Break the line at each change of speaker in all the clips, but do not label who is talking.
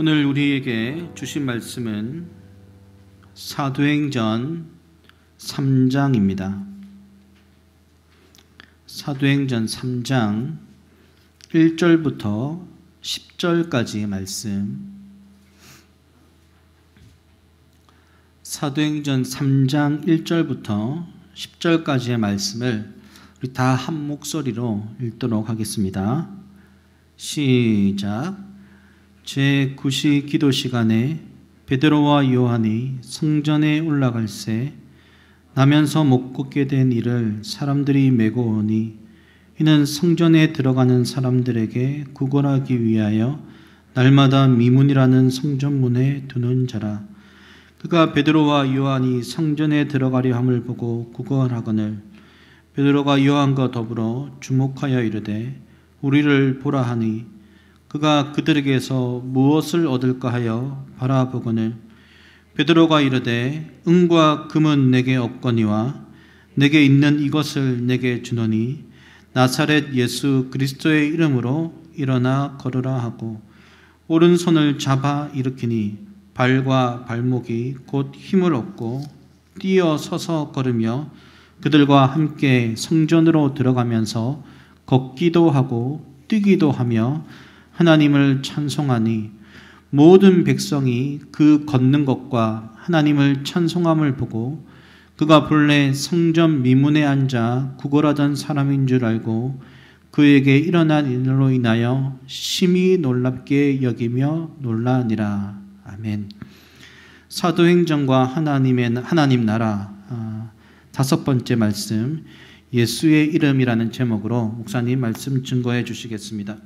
오늘 우리에게 주신 말씀은 사도행전 3장입니다. 사도행전 3장 1절부터 10절까지의 말씀. 사도행전 3장 1절부터 10절까지의 말씀을 우리 다 한 목소리로 읽도록 하겠습니다. 시작. 제9시 기도 시간에 베드로와 요한이 성전에 올라갈새 나면서 못 걷게 된 이를 사람들이 메고 오니 이는 성전에 들어가는 사람들에게 구걸하기 위하여 날마다 미문이라는 성전문에 두는 자라. 그가 베드로와 요한이 성전에 들어가려 함을 보고 구걸하거늘 베드로가 요한과 더불어 주목하여 이르되 우리를 보라 하니 그가 그들에게서 무엇을 얻을까 하여 바라보거늘 베드로가 이르되 은과 금은 내게 없거니와 내게 있는 이것을 내게 주노니 나사렛 예수 그리스도의 이름으로 일어나 걸으라 하고 오른손을 잡아 일으키니 발과 발목이 곧 힘을 얻고 뛰어 서서 걸으며 그들과 함께 성전으로 들어가면서 걷기도 하고 뛰기도 하며 하나님을 찬송하니 모든 백성이 그 걷는 것과 하나님을 찬송함을 보고 그가 본래 성전 미문에 앉아 구걸하던 사람인 줄 알고 그에게 일어난 일로 인하여 심히 놀랍게 여기며 놀라니라. 아멘. 사도행전과 하나님 나라 다섯 번째 말씀, 예수의 이름이라는 제목으로 목사님 말씀 증거해 주시겠습니다.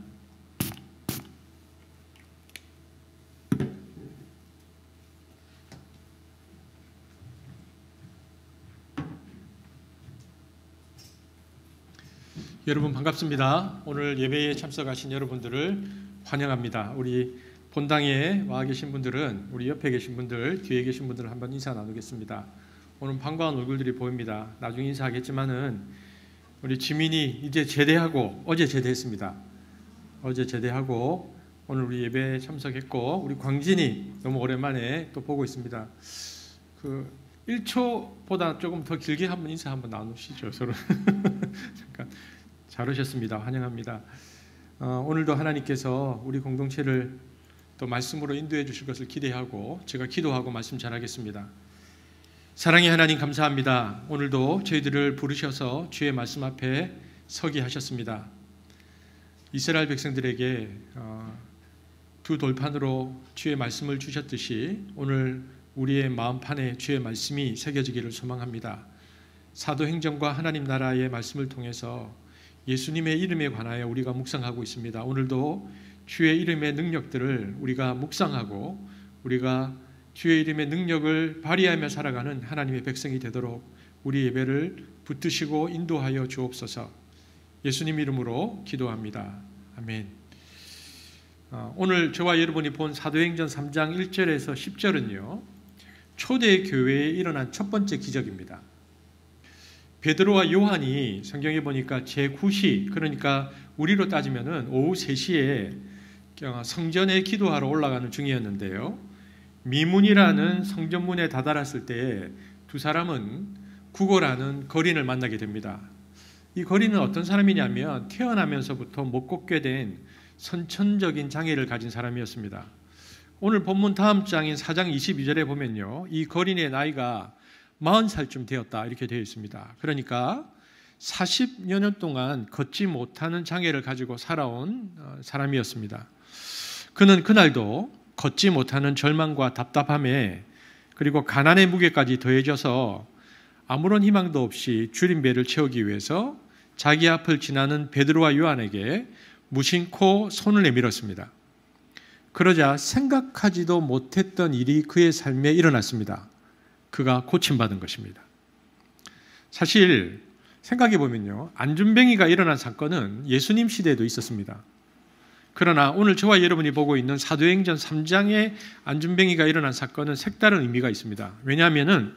여러분 반갑습니다. 오늘 예배에 참석하신 여러분들을 환영합니다. 우리 본당에 와 계신 분들은 우리 옆에 계신 분들, 뒤에 계신 분들 한번 인사 나누겠습니다. 오늘 반가운 얼굴들이 보입니다. 나중에 인사하겠지만은 우리 지민이 이제 제대하고 어제 제대했습니다. 어제 제대하고 오늘 우리 예배에 참석했고 우리 광진이 너무 오랜만에 또 보고 있습니다. 1초보다 조금 더 길게 한번 인사 한번 나누시죠. 서로 잠깐. 잘 오셨습니다. 환영합니다. 오늘도 하나님께서 우리 공동체를 또 말씀으로 인도해 주실 것을 기대하고 제가 기도하고 말씀 전하겠습니다. 사랑의 하나님 감사합니다. 오늘도 저희들을 부르셔서 주의 말씀 앞에 서게 하셨습니다. 이스라엘 백성들에게 두 돌판으로 주의 말씀을 주셨듯이 오늘 우리의 마음판에 주의 말씀이 새겨지기를 소망합니다. 사도행전과 하나님 나라의 말씀을 통해서 예수님의 이름에 관하여 우리가 묵상하고 있습니다. 오늘도 주의 이름의 능력들을 우리가 묵상하고 우리가 주의 이름의 능력을 발휘하며 살아가는 하나님의 백성이 되도록 우리 예배를 붙드시고 인도하여 주옵소서. 예수님 이름으로 기도합니다. 아멘. 오늘 저와 여러분이 본 사도행전 3장 1절에서 10절은요. 초대 교회에 일어난 첫 번째 기적입니다. 베드로와 요한이 성경에 보니까 제9시, 그러니까 우리로 따지면은 오후 3시에 성전에 기도하러 올라가는 중이었는데요. 미문이라는 성전문에 다다랐을 때 두 사람은 구걸하는 거린을 만나게 됩니다. 이 거린은 어떤 사람이냐면 태어나면서부터 못 걷게 된 선천적인 장애를 가진 사람이었습니다. 오늘 본문 다음 장인 4장 22절에 보면요. 이 거린의 나이가 40살쯤 되었다 이렇게 되어 있습니다. 그러니까 40여 년 동안 걷지 못하는 장애를 가지고 살아온 사람이었습니다. 그는 그날도 걷지 못하는 절망과 답답함에 그리고 가난의 무게까지 더해져서 아무런 희망도 없이 줄인 배를 채우기 위해서 자기 앞을 지나는 베드로와 요한에게 무심코 손을 내밀었습니다. 그러자 생각하지도 못했던 일이 그의 삶에 일어났습니다. 그가 고침받은 것입니다. 사실 생각해 보면요. 안준뱅이가 일어난 사건은 예수님 시대에도 있었습니다. 그러나 오늘 저와 여러분이 보고 있는 사도행전 3장의 안준뱅이가 일어난 사건은 색다른 의미가 있습니다. 왜냐하면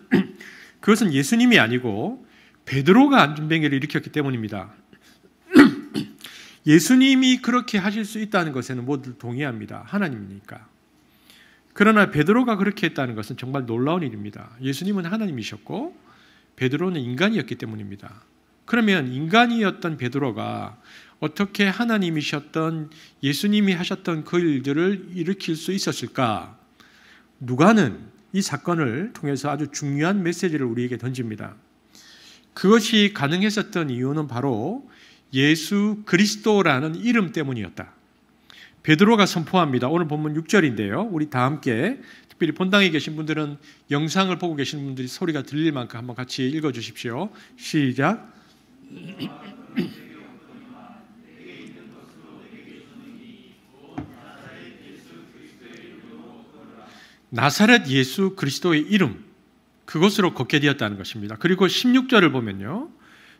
그것은 예수님이 아니고 베드로가 안준뱅이를 일으켰기 때문입니다. 예수님이 그렇게 하실 수 있다는 것에는 모두 동의합니다. 하나님이니까. 그러나 베드로가 그렇게 했다는 것은 정말 놀라운 일입니다. 예수님은 하나님이셨고 베드로는 인간이었기 때문입니다. 그러면 인간이었던 베드로가 어떻게 하나님이셨던 예수님이 하셨던 그 일들을 일으킬 수 있었을까? 누가는 이 사건을 통해서 아주 중요한 메시지를 우리에게 던집니다. 그것이 가능했었던 이유는 바로 예수 그리스도라는 이름 때문이었다. 베드로가 선포합니다. 오늘 본문 6절인데요. 우리 다 함께, 특별히 본당에 계신 분들은 영상을 보고 계신 분들이 소리가 들릴 만큼 한번 같이 읽어주십시오. 시작. 나사렛 예수 그리스도의 이름, 그것으로 걷게 되었다는 것입니다. 그리고 16절을 보면요,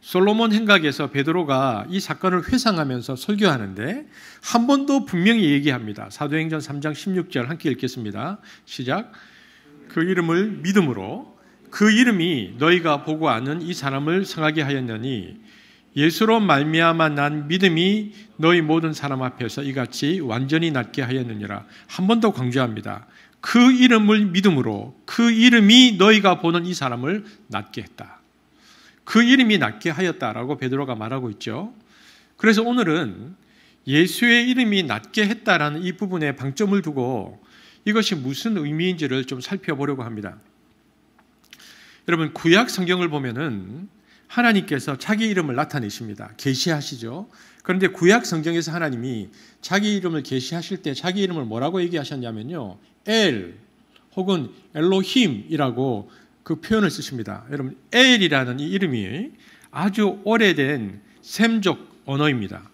솔로몬 행각에서 베드로가 이 사건을 회상하면서 설교하는데 한 번 더 분명히 얘기합니다. 사도행전 3장 16절 함께 읽겠습니다. 시작. 그 이름을 믿음으로 그 이름이 너희가 보고 아는 이 사람을 성하게 하였느니 예수로 말미암아 난 믿음이 너희 모든 사람 앞에서 이같이 완전히 낫게 하였느니라. 한 번 더 강조합니다. 그 이름을 믿음으로 그 이름이 너희가 보는 이 사람을 낫게 했다. 그 이름이 낫게 하였다라고 베드로가 말하고 있죠. 그래서 오늘은 예수의 이름이 낫게 했다라는 이 부분에 방점을 두고 이것이 무슨 의미인지를 좀 살펴보려고 합니다. 여러분, 구약 성경을 보면은 하나님께서 자기 이름을 나타내십니다. 계시하시죠. 그런데 구약 성경에서 하나님이 자기 이름을 계시하실 때 자기 이름을 뭐라고 얘기하셨냐면요, 엘 혹은 엘로힘이라고 그 표현을 쓰십니다. 여러분, 엘이라는 이 이름이 아주 오래된 셈족 언어입니다.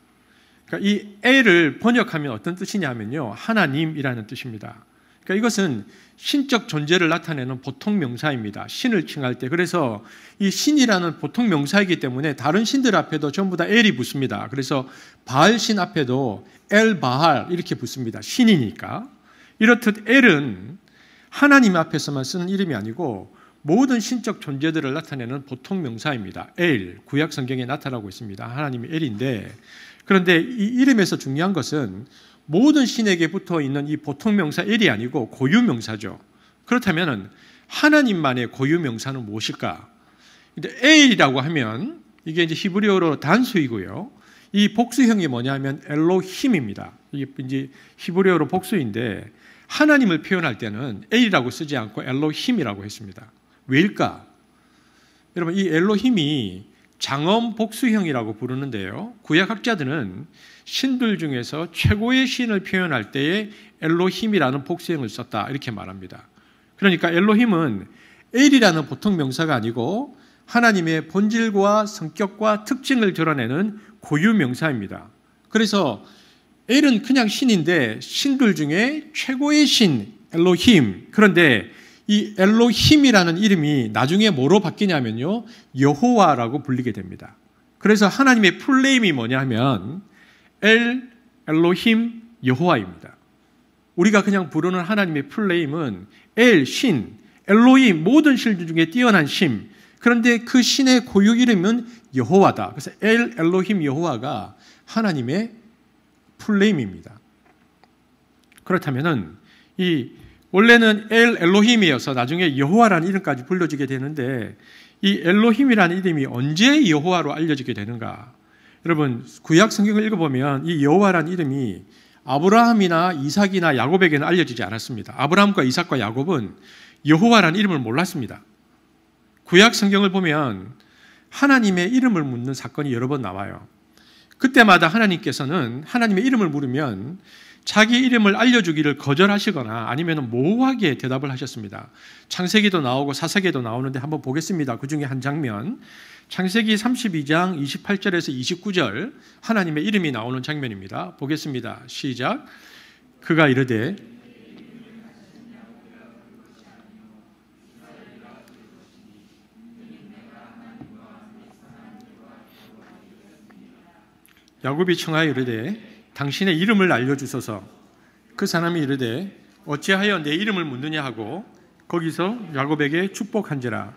그러니까 이 엘을 번역하면 어떤 뜻이냐면요, 하나님이라는 뜻입니다. 그러니까 이것은 신적 존재를 나타내는 보통 명사입니다. 신을 칭할 때. 그래서 이 신이라는 보통 명사이기 때문에 다른 신들 앞에도 전부 다 엘이 붙습니다. 그래서 바알 신 앞에도 엘 바알 이렇게 붙습니다. 신이니까. 이렇듯 엘은 하나님 앞에서만 쓰는 이름이 아니고 모든 신적 존재들을 나타내는 보통 명사입니다. 엘, 구약 성경에 나타나고 있습니다. 하나님이 엘인데, 그런데 이 이름에서 중요한 것은 모든 신에게 붙어 있는 이 보통 명사 엘이 아니고 고유 명사죠. 그렇다면 하나님만의 고유 명사는 무엇일까? 근데 엘이라고 하면 이게 이제 히브리어로 단수이고요. 이 복수형이 뭐냐면 엘로힘입니다. 이게 이제 히브리어로 복수인데 하나님을 표현할 때는 엘이라고 쓰지 않고 엘로힘이라고 했습니다. 왜일까? 여러분, 이 엘로힘이 장엄 복수형이라고 부르는데요. 구약학자들은 신들 중에서 최고의 신을 표현할 때에 엘로힘이라는 복수형을 썼다 이렇게 말합니다. 그러니까 엘로힘은 엘이라는 보통 명사가 아니고 하나님의 본질과 성격과 특징을 드러내는 고유 명사입니다. 그래서 엘은 그냥 신인데 신들 중에 최고의 신 엘로힘, 그런데 이 엘로힘이라는 이름이 나중에 뭐로 바뀌냐면요, 여호와라고 불리게 됩니다. 그래서 하나님의 풀네임이 뭐냐면 엘로힘 여호와입니다. 우리가 그냥 부르는 하나님의 풀네임은 엘, 신, 엘로힘, 모든 신들 중에 뛰어난 신. 그런데 그 신의 고유 이름은 여호와다. 그래서 엘로힘 여호와가 하나님의 풀네임입니다. 그렇다면은 원래는 엘로힘이어서 나중에 여호와라는 이름까지 불려지게 되는데 이 엘로힘이라는 이름이 언제 여호와로 알려지게 되는가? 여러분, 구약 성경을 읽어보면 이 여호와라는 이름이 아브라함이나 이삭이나 야곱에게는 알려지지 않았습니다. 아브라함과 이삭과 야곱은 여호와라는 이름을 몰랐습니다. 구약 성경을 보면 하나님의 이름을 묻는 사건이 여러 번 나와요. 그때마다 하나님께서는 하나님의 이름을 물으면 자기 이름을 알려주기를 거절하시거나 아니면 모호하게 대답을 하셨습니다. 창세기도 나오고 사사기도 나오는데 한번 보겠습니다. 그 중에 한 장면, 창세기 32장 28절에서 29절 하나님의 이름이 나오는 장면입니다. 보겠습니다. 시작. 그가 이르되 야곱이 청하여 이르되 당신의 이름을 알려주소서. 그 사람이 이르되 어찌하여 내 이름을 묻느냐 하고 거기서 야곱에게 축복한지라.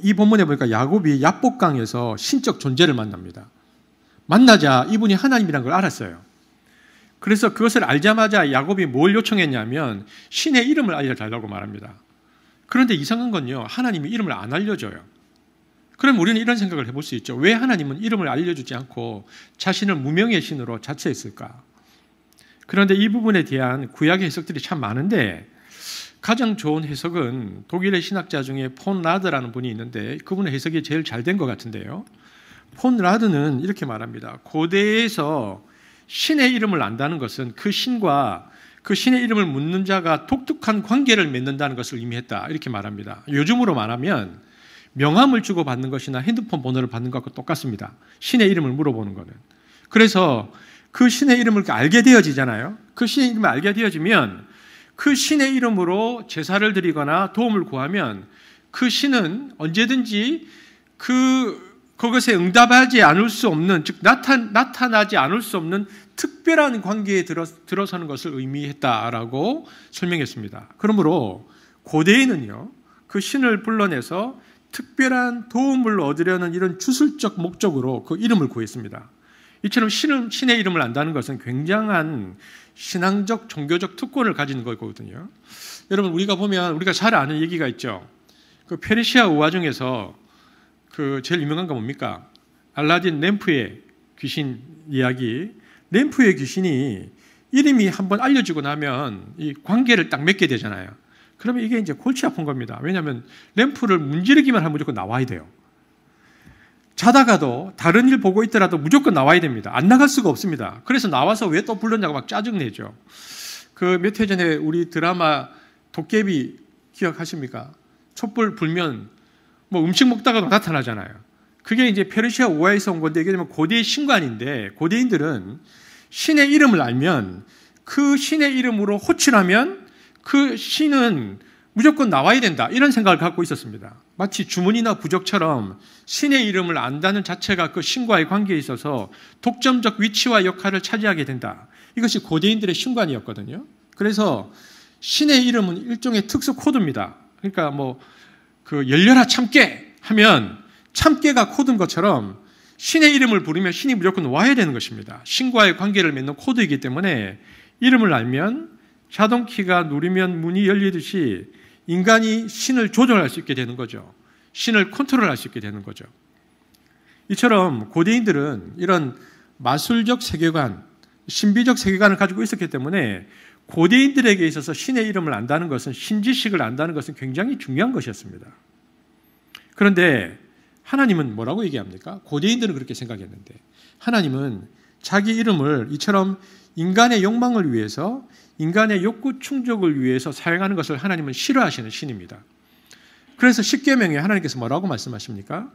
이 본문에 보니까 야곱이 야복강에서 신적 존재를 만납니다. 만나자 이분이 하나님이라는 걸 알았어요. 그래서 그것을 알자마자 야곱이 뭘 요청했냐면 신의 이름을 알려달라고 말합니다. 그런데 이상한 건요, 하나님이 이름을 안 알려줘요. 그럼 우리는 이런 생각을 해볼 수 있죠. 왜 하나님은 이름을 알려주지 않고 자신을 무명의 신으로 자처했을까? 그런데 이 부분에 대한 구약의 해석들이 참 많은데 가장 좋은 해석은 독일의 신학자 중에 폰 라드라는 분이 있는데 그분의 해석이 제일 잘 된 것 같은데요. 폰 라드는 이렇게 말합니다. 고대에서 신의 이름을 안다는 것은 그 신과 그 신의 이름을 묻는 자가 독특한 관계를 맺는다는 것을 의미했다. 이렇게 말합니다. 요즘으로 말하면 명함을 주고받는 것이나 핸드폰 번호를 받는 것과 똑같습니다. 신의 이름을 물어보는 것은. 그래서 그 신의 이름을 알게 되어지잖아요. 그 신의 이름을 알게 되어지면 그 신의 이름으로 제사를 드리거나 도움을 구하면 그 신은 언제든지 그것에 응답하지 않을 수 없는, 즉 나타나지 않을 수 없는 특별한 관계에 들어서는 것을 의미했다라고 설명했습니다. 그러므로 고대에는요, 그 신을 불러내서 특별한 도움을 얻으려는 이런 주술적 목적으로 그 이름을 구했습니다. 이처럼 신의 이름을 안다는 것은 굉장한 신앙적, 종교적 특권을 가진 거거든요. 여러분, 우리가 보면 우리가 잘 아는 얘기가 있죠. 그 페르시아 우화 중에서 그 제일 유명한 거 뭡니까? 알라딘 램프의 귀신 이야기. 램프의 귀신이 이름이 한번 알려지고 나면 이 관계를 딱 맺게 되잖아요. 그러면 이게 이제 골치 아픈 겁니다. 왜냐하면 램프를 문지르기만 하면 무조건 나와야 돼요. 자다가도 다른 일 보고 있더라도 무조건 나와야 됩니다. 안 나갈 수가 없습니다. 그래서 나와서 왜 또 불렀냐고 막 짜증내죠. 그 몇 해 전에 우리 드라마 도깨비 기억하십니까? 촛불 불면 뭐 음식 먹다가도 나타나잖아요. 그게 이제 페르시아 우화에서 온 건데, 이게 고대의 신관인데, 고대인들은 신의 이름을 알면 그 신의 이름으로 호출하면 그 신은 무조건 나와야 된다, 이런 생각을 갖고 있었습니다. 마치 주문이나 부적처럼 신의 이름을 안다는 자체가 그 신과의 관계에 있어서 독점적 위치와 역할을 차지하게 된다. 이것이 고대인들의 신관이었거든요. 그래서 신의 이름은 일종의 특수 코드입니다. 그러니까 뭐 그 열려라 참깨 하면 참깨가 코드인 것처럼 신의 이름을 부르면 신이 무조건 와야 되는 것입니다. 신과의 관계를 맺는 코드이기 때문에 이름을 알면 자동키가 누르면 문이 열리듯이 인간이 신을 조절할 수 있게 되는 거죠. 신을 컨트롤할 수 있게 되는 거죠. 이처럼 고대인들은 이런 마술적 세계관, 신비적 세계관을 가지고 있었기 때문에 고대인들에게 있어서 신의 이름을 안다는 것은, 신지식을 안다는 것은 굉장히 중요한 것이었습니다. 그런데 하나님은 뭐라고 얘기합니까? 고대인들은 그렇게 생각했는데 하나님은 자기 이름을 이처럼 인간의 욕망을 위해서, 인간의 욕구 충족을 위해서 사용하는 것을 하나님은 싫어하시는 신입니다. 그래서 십계명에 하나님께서 뭐라고 말씀하십니까?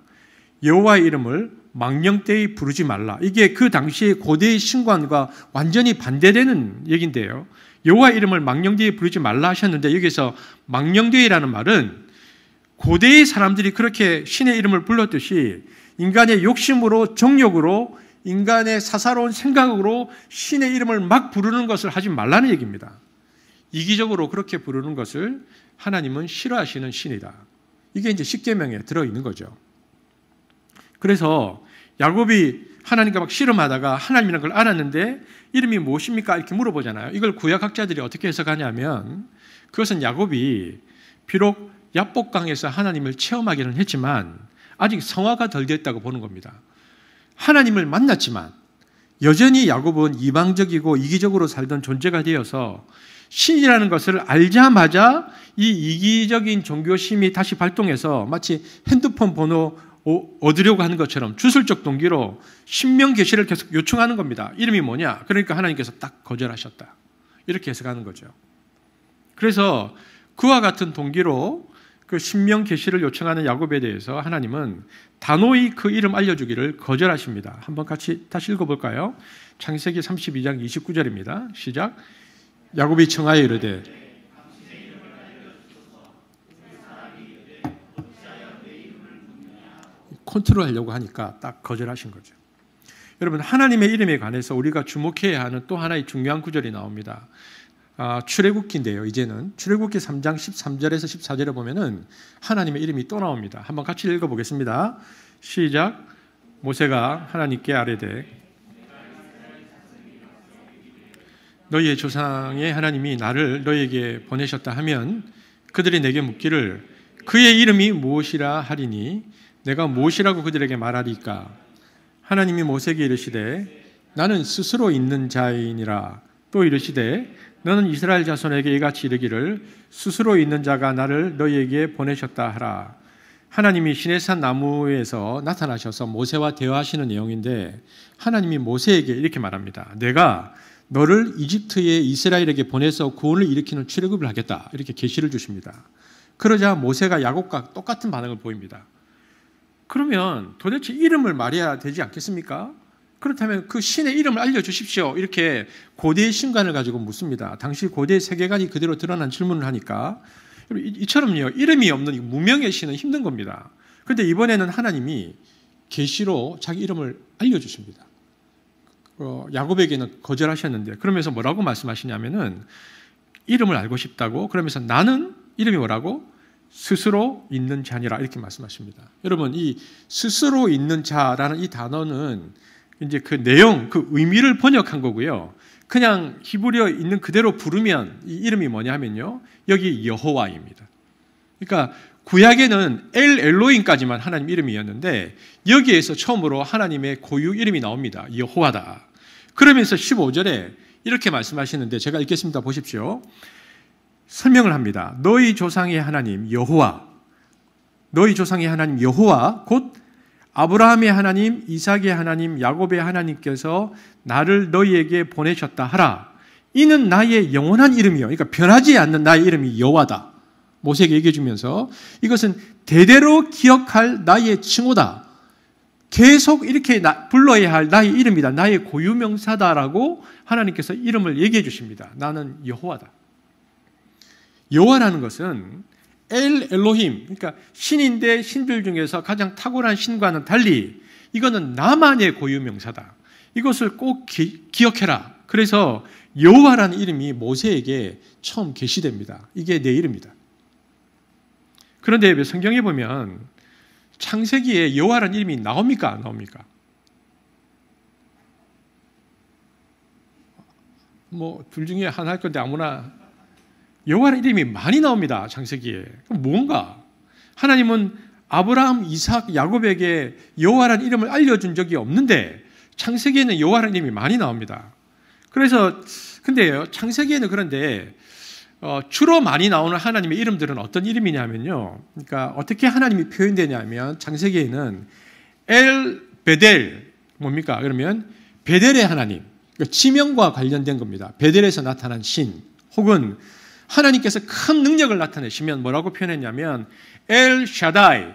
여호와의 이름을 망령되이 부르지 말라. 이게 그 당시의 고대의 신관과 완전히 반대되는 얘기인데요. 여호와의 이름을 망령되이 부르지 말라 하셨는데, 여기서 망령되이라는 말은 고대의 사람들이 그렇게 신의 이름을 불렀듯이 인간의 욕심으로, 정욕으로, 인간의 사사로운 생각으로 신의 이름을 막 부르는 것을 하지 말라는 얘기입니다. 이기적으로 그렇게 부르는 것을 하나님은 싫어하시는 신이다. 이게 이제 십계명에 들어있는 거죠. 그래서 야곱이 하나님과 막 씨름하다가 하나님이라는 걸 알았는데 이름이 무엇입니까? 이렇게 물어보잖아요. 이걸 구약학자들이 어떻게 해석하냐면, 그것은 야곱이 비록 야복강에서 하나님을 체험하기는 했지만 아직 성화가 덜 됐다고 보는 겁니다. 하나님을 만났지만 여전히 야곱은 이방적이고 이기적으로 살던 존재가 되어서 신이라는 것을 알자마자 이 이기적인 종교심이 다시 발동해서 마치 핸드폰 번호 얻으려고 하는 것처럼 주술적 동기로 신명 계시를 계속 요청하는 겁니다. 이름이 뭐냐? 그러니까 하나님께서 딱 거절하셨다. 이렇게 해석하는 거죠. 그래서 그와 같은 동기로 그 신명 계시를 요청하는 야곱에 대해서 하나님은 단호히 그 이름 알려주기를 거절하십니다. 한번 같이 다시 읽어볼까요? 창세기 32장 29절입니다. 시작. 야곱이 청하여 이르되 컨트롤하려고 하니까 딱 거절하신 거죠. 여러분, 하나님의 이름에 관해서 우리가 주목해야 하는 또 하나의 중요한 구절이 나옵니다. 출애굽기인데요. 이제는 출애굽기 3장 13절에서 14절에 보면은 하나님의 이름이 또 나옵니다. 한번 같이 읽어보겠습니다. 시작. 모세가 하나님께 아뢰되 너희의 조상의 하나님이 나를 너희에게 보내셨다 하면 그들이 내게 묻기를 그의 이름이 무엇이라 하리니 내가 무엇이라고 그들에게 말하리까? 하나님이 모세에게 이르시되 나는 스스로 있는 자이니라. 또 이르시되 너는 이스라엘 자손에게 이같이 이르기를 스스로 있는 자가 나를 너희에게 보내셨다 하라. 하나님이 시내산 나무에서 나타나셔서 모세와 대화하시는 내용인데 하나님이 모세에게 이렇게 말합니다. 내가 너를 이집트의 이스라엘에게 보내서 구원을 일으키는 출애굽을 하겠다. 이렇게 계시를 주십니다. 그러자 모세가 야곱과 똑같은 반응을 보입니다. 그러면 도대체 이름을 말해야 되지 않겠습니까? 그렇다면 그 신의 이름을 알려주십시오. 이렇게 고대의 신관을 가지고 묻습니다. 당시 고대의 세계관이 그대로 드러난 질문을 하니까 이처럼요, 이름이 없는 무명의 신은 힘든 겁니다. 그런데 이번에는 하나님이 계시로 자기 이름을 알려주십니다. 야곱에게는 거절하셨는데 그러면서 뭐라고 말씀하시냐면은 이름을 알고 싶다고 그러면서 나는 이름이 뭐라고? 스스로 있는 자니라 이렇게 말씀하십니다. 여러분 이 스스로 있는 자라는 이 단어는 이제 그 내용, 그 의미를 번역한 거고요. 그냥 히브리어 있는 그대로 부르면 이 이름이 뭐냐 하면요. 여기 여호와입니다. 그러니까 구약에는 엘 엘로힘까지만 하나님 이름이었는데 여기에서 처음으로 하나님의 고유 이름이 나옵니다. 여호와다. 그러면서 15절에 이렇게 말씀하시는데 제가 읽겠습니다. 보십시오. 설명을 합니다. 너희 조상의 하나님 여호와, 너희 조상의 하나님 여호와 곧 아브라함의 하나님, 이삭의 하나님, 야곱의 하나님께서 나를 너희에게 보내셨다 하라. 이는 나의 영원한 이름이요. 그러니까 변하지 않는 나의 이름이 여호와다. 모세에게 얘기해 주면서 이것은 대대로 기억할 나의 칭호다. 계속 이렇게 불러야 할 나의 이름이다. 나의 고유명사다라고 하나님께서 이름을 얘기해 주십니다. 나는 여호와다. 여호와라는 것은 엘 엘로힘, 그러니까 신인데 신들 중에서 가장 탁월한 신과는 달리 이거는 나만의 고유명사다. 이것을 꼭 기억해라. 그래서 여호와라는 이름이 모세에게 처음 계시됩니다. 이게 내 이름이다. 그런데 성경에 보면 창세기에 여호와라는 이름이 나옵니까? 안 나옵니까? 뭐 둘 중에 하나 할 건데 아무나 여호와라는 이름이 많이 나옵니다. 창세기에. 그럼 뭔가? 하나님은 아브라함, 이삭, 야곱에게 여호와라는 이름을 알려준 적이 없는데 창세기에는 여호와라는 이름이 많이 나옵니다. 그래서 근데요, 창세기에는 그런데 주로 많이 나오는 하나님의 이름들은 어떤 이름이냐면요. 그러니까 어떻게 하나님이 표현되냐면 창세기에는 엘 베델 뭡니까? 그러면 베델의 하나님, 그러니까 지명과 관련된 겁니다. 베델에서 나타난 신 혹은 하나님께서 큰 능력을 나타내시면 뭐라고 표현했냐면 엘 샤다이,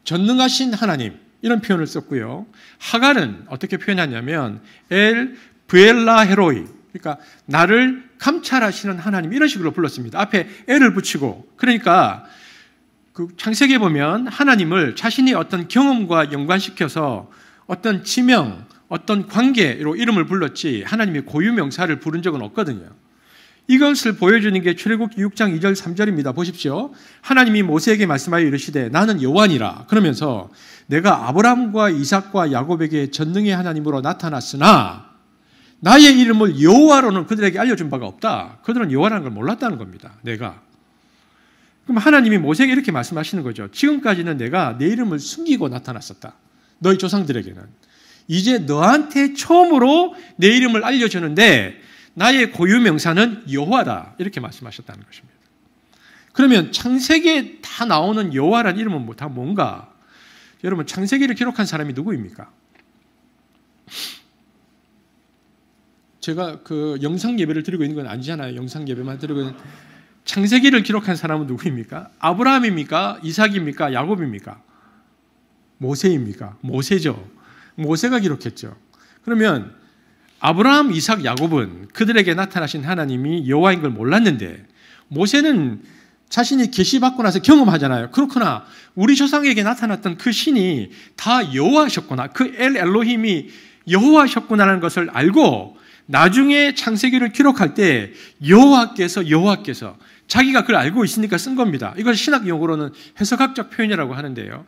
전능하신 하나님 이런 표현을 썼고요. 하갈은 어떻게 표현하냐면 엘 브엘라 헤로이, 그러니까 나를 감찰하시는 하나님 이런 식으로 불렀습니다. 앞에 엘을 붙이고. 그러니까 그 창세기에 보면 하나님을 자신이 어떤 경험과 연관시켜서 어떤 지명, 어떤 관계로 이름을 불렀지 하나님의 고유명사를 부른 적은 없거든요. 이것을 보여주는 게 출애굽기 6장 2절 3절입니다. 보십시오. 하나님이 모세에게 말씀하여 이르시되 나는 여호와니라. 그러면서 내가 아브라함과 이삭과 야곱에게 전능의 하나님으로 나타났으나 나의 이름을 여호와로는 그들에게 알려준 바가 없다. 그들은 여호와라는 걸 몰랐다는 겁니다. 내가. 그럼 하나님이 모세에게 이렇게 말씀하시는 거죠. 지금까지는 내가 내 이름을 숨기고 나타났었다. 너희 조상들에게는. 이제 너한테 처음으로 내 이름을 알려주는데 나의 고유명사는 여호와다. 이렇게 말씀하셨다는 것입니다. 그러면 창세기에 다 나오는 여호와라는 이름은 다 뭔가? 여러분 창세기를 기록한 사람이 누구입니까? 제가 그 영상 예배를 드리고 있는 건 아니잖아요. 영상 예배만 드리고 있는 창세기를 기록한 사람은 누구입니까? 아브라함입니까? 이삭입니까? 야곱입니까? 모세입니까? 모세죠. 모세가 기록했죠. 그러면 아브라함, 이삭, 야곱은 그들에게 나타나신 하나님이 여호와인 걸 몰랐는데 모세는 자신이 계시받고 나서 경험하잖아요. 그렇구나. 우리 조상에게 나타났던 그 신이 다 여호와셨구나. 그 엘 엘로힘이 여호와셨구나라는 것을 알고 나중에 창세기를 기록할 때 여호와께서 자기가 그걸 알고 있으니까 쓴 겁니다. 이걸 신학 용어로는 해석학적 표현이라고 하는데요.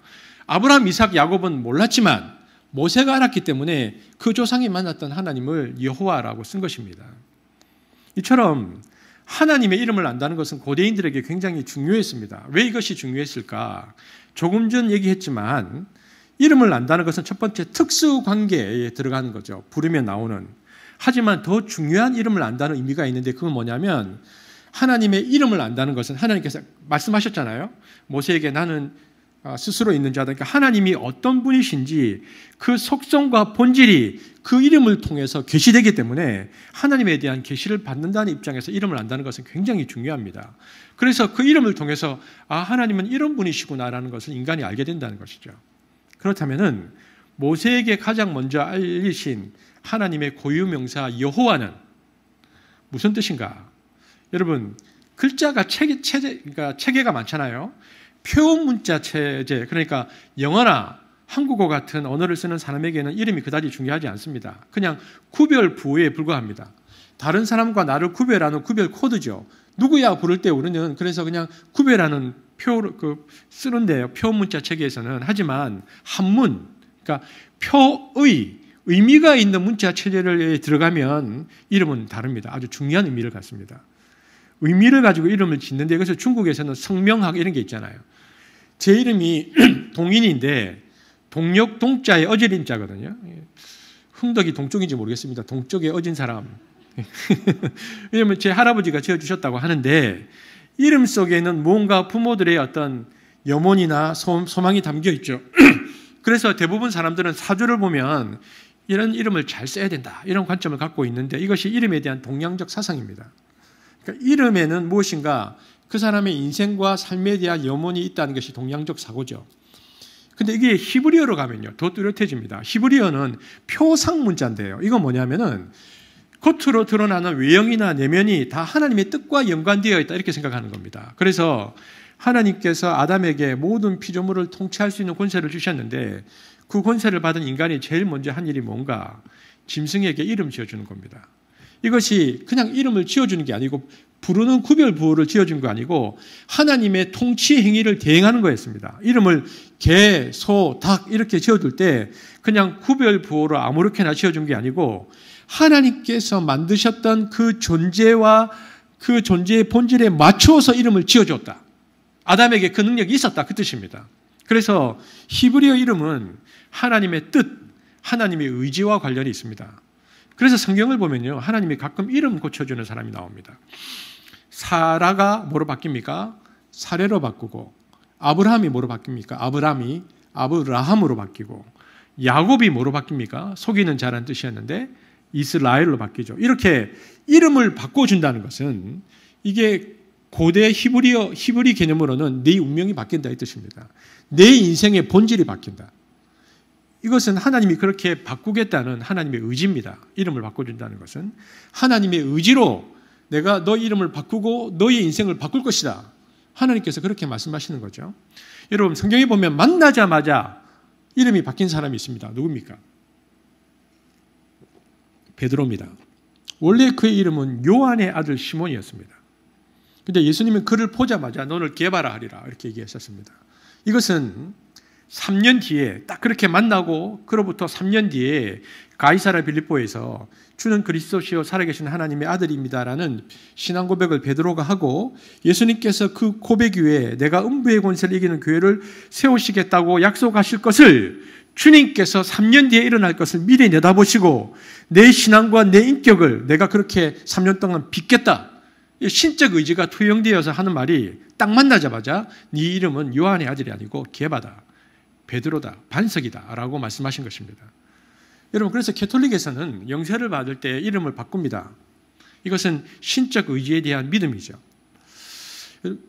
아브라함, 이삭, 야곱은 몰랐지만 모세가 알았기 때문에 그 조상이 만났던 하나님을 여호와라고 쓴 것입니다. 이처럼 하나님의 이름을 안다는 것은 고대인들에게 굉장히 중요했습니다. 왜 이것이 중요했을까? 조금 전 얘기했지만 이름을 안다는 것은 첫 번째 특수관계에 들어가는 거죠. 부르면 나오는. 하지만 더 중요한 이름을 안다는 의미가 있는데 그건 뭐냐면 하나님의 이름을 안다는 것은 하나님께서 말씀하셨잖아요. 모세에게 나는 스스로 있는 자다. 그러니까 하나님이 어떤 분이신지 그 속성과 본질이 그 이름을 통해서 계시되기 때문에 하나님에 대한 계시를 받는다는 입장에서 이름을 안다는 것은 굉장히 중요합니다. 그래서 그 이름을 통해서 하나님은 이런 분이시구나라는 것을 인간이 알게 된다는 것이죠. 그렇다면은 모세에게 가장 먼저 알리신 하나님의 고유명사 여호와는 무슨 뜻인가? 여러분, 글자가 그러니까 체계가 많잖아요. 표문자 체제, 그러니까 영어나 한국어 같은 언어를 쓰는 사람에게는 이름이 그다지 중요하지 않습니다. 그냥 구별 부호에 불과합니다. 다른 사람과 나를 구별하는 구별 코드죠. 누구야 부를 때 우리는 그래서 그냥 구별하는 쓰는데요. 표문자 체계에서는. 하지만 한문, 그러니까 의미가 있는 문자 체제를 들어가면 이름은 다릅니다. 아주 중요한 의미를 갖습니다. 의미를 가지고 이름을 짓는데 그래서 중국에서는 성명학 이런 게 있잖아요. 제 이름이 동인인데 동력 동자의 어질인 자거든요. 흥덕이 동쪽인지 모르겠습니다. 동쪽에 어진 사람. 왜냐하면 제 할아버지가 지어주셨다고 하는데 이름 속에는 뭔가 부모들의 어떤 염원이나 소망이 담겨 있죠. 그래서 대부분 사람들은 사주를 보면 이런 이름을 잘 써야 된다. 이런 관점을 갖고 있는데 이것이 이름에 대한 동양적 사상입니다. 그러니까 이름에는 무엇인가 그 사람의 인생과 삶에 대한 염원이 있다는 것이 동양적 사고죠. 근데 이게 히브리어로 가면요. 더 뚜렷해집니다. 히브리어는 표상 문자인데요. 이건 뭐냐면은 겉으로 드러나는 외형이나 내면이 다 하나님의 뜻과 연관되어 있다 이렇게 생각하는 겁니다. 그래서 하나님께서 아담에게 모든 피조물을 통치할 수 있는 권세를 주셨는데 그 권세를 받은 인간이 제일 먼저 한 일이 뭔가? 짐승에게 이름 지어주는 겁니다. 이것이 그냥 이름을 지어주는 게 아니고 부르는 구별 부호를 지어준 거 아니고 하나님의 통치 행위를 대행하는 거였습니다. 이름을 개, 소, 닭 이렇게 지어줄 때 그냥 구별 부호로 아무렇게나 지어준 게 아니고 하나님께서 만드셨던 그 존재와 그 존재의 본질에 맞추어서 이름을 지어줬다. 아담에게 그 능력이 있었다. 그 뜻입니다. 그래서 히브리어 이름은 하나님의 뜻, 하나님의 의지와 관련이 있습니다. 그래서 성경을 보면요. 하나님이 가끔 이름 고쳐주는 사람이 나옵니다. 사라가 뭐로 바뀝니까? 사레로 바꾸고 아브라함이 뭐로 바뀝니까? 아브람이 아브라함으로 바뀌고 야곱이 뭐로 바뀝니까? 속이는 자라는 뜻이었는데 이스라엘로 바뀌죠. 이렇게 이름을 바꿔준다는 것은 이게 고대 히브리 개념으로는 네 운명이 바뀐다 이 뜻입니다. 내 인생의 본질이 바뀐다. 이것은 하나님이 그렇게 바꾸겠다는 하나님의 의지입니다. 이름을 바꿔준다는 것은 하나님의 의지로 내가 너 이름을 바꾸고 너의 인생을 바꿀 것이다. 하나님께서 그렇게 말씀하시는 거죠. 여러분 성경에 보면 만나자마자 이름이 바뀐 사람이 있습니다. 누굽니까? 베드로입니다. 원래 그의 이름은 요한의 아들 시몬이었습니다. 그런데 예수님은 그를 보자마자 너를 개바라 하리라 이렇게 얘기하셨습니다. 이것은 3년 뒤에 딱 그렇게 만나고 그로부터 3년 뒤에 가이사랴 빌립보에서 주는 그리스도시요 살아계신 하나님의 아들입니다라는 신앙 고백을 베드로가 하고 예수님께서 그 고백 위에 내가 음부의 권세를 이기는 교회를 세우시겠다고 약속하실 것을 주님께서 3년 뒤에 일어날 것을 미리 내다보시고 내 신앙과 내 인격을 내가 그렇게 3년 동안 빚겠다. 신적 의지가 투영되어서 하는 말이 딱 만나자마자 네 이름은 요한의 아들이 아니고 게바다. 베드로다, 반석이다 라고 말씀하신 것입니다. 여러분 그래서 캐톨릭에서는 영세를 받을 때 이름을 바꿉니다. 이것은 신적 의지에 대한 믿음이죠.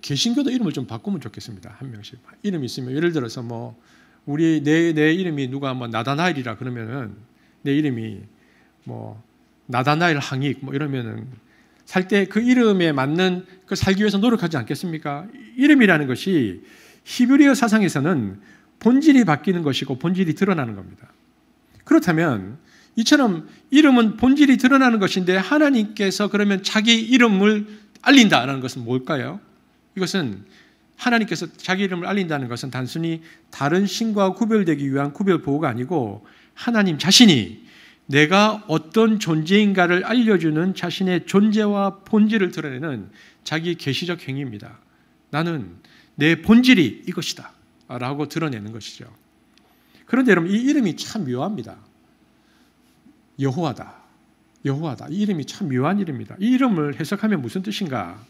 개신교도 이름을 좀 바꾸면 좋겠습니다. 한 명씩. 이름이 있으면 예를 들어서 뭐 우리 내 이름이 누가 뭐 나다나엘이라 그러면은 내 이름이 뭐 나다나엘 항익 뭐 이러면은 살 때 그 이름에 맞는 그 살기 위해서 노력하지 않겠습니까? 이름이라는 것이 히브리어 사상에서는 본질이 바뀌는 것이고 본질이 드러나는 겁니다. 그렇다면 이처럼 이름은 본질이 드러나는 것인데 하나님께서 그러면 자기 이름을 알린다는 것은 뭘까요? 이것은 하나님께서 자기 이름을 알린다는 것은 단순히 다른 신과 구별되기 위한 구별 보호가 아니고 하나님 자신이 내가 어떤 존재인가를 알려주는 자신의 존재와 본질을 드러내는 자기 계시적 행위입니다. 나는 내 본질이 이것이다 라고 드러내는 것이죠. 그런데 여러분, 이 이름이 참 묘합니다. 여호와다. 여호와다. 이 이름이 참 묘한 이름입니다. 이 이름을 해석하면 무슨 뜻인가?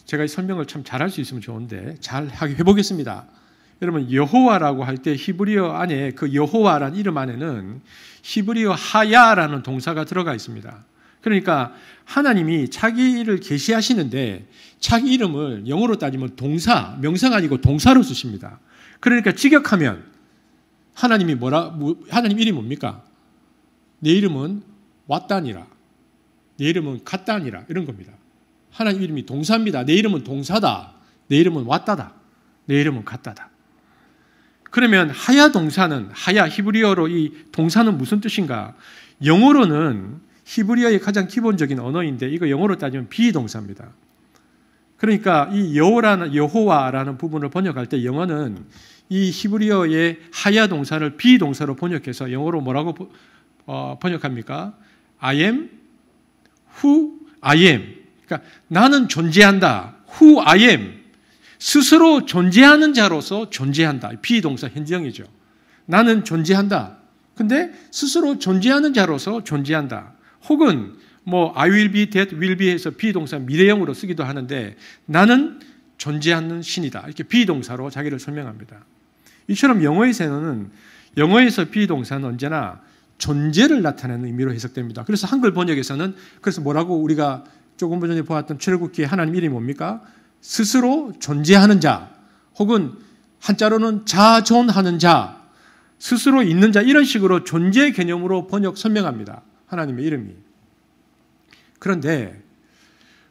제가 이 설명을 참 잘할 수 있으면 좋은데 잘 해보겠습니다. 여러분, 여호와라고 할 때 히브리어 안에 그 여호와라는 이름 안에는 히브리어 하야라는 동사가 들어가 있습니다. 그러니까 하나님이 자기 일을 계시하시는데 자기 이름을 영어로 따지면 동사, 명사가 아니고 동사로 쓰십니다. 그러니까 직역하면 하나님 이름이 뭡니까? 내 이름은 왔다니라. 내 이름은 갔다니라. 이런 겁니다. 하나님 이름이 동사입니다. 내 이름은 동사다. 내 이름은 왔다다. 내 이름은 갔다다. 그러면 하야 동사는, 하야 히브리어로 이 동사는 무슨 뜻인가? 영어로는 히브리어의 가장 기본적인 언어인데 이거 영어로 따지면 비동사입니다. 그러니까 이 여호와라는 부분을 번역할 때 영어는 이 히브리어의 하야 동사를 비동사로 번역해서 영어로 뭐라고 번역합니까? I am who I am. 그러니까 나는 존재한다. Who I am. 스스로 존재하는 자로서 존재한다. 비동사 현지형이죠. 나는 존재한다. 근데 스스로 존재하는 자로서 존재한다. 혹은 I will be, that will be 해서 비동사 미래형으로 쓰기도 하는데 나는 존재하는 신이다. 이렇게 비동사로 자기를 설명합니다. 이처럼 영어에서 비동사는 언제나 존재를 나타내는 의미로 해석됩니다. 그래서 한글 번역에서는 그래서 뭐라고 우리가 조금 전에 보았던 출애굽기의 하나님 이름이 뭡니까? 스스로 존재하는 자, 혹은 한자로는 자존하는 자, 스스로 있는 자, 이런 식으로 존재 개념으로 번역 설명합니다. 하나님의 이름이. 그런데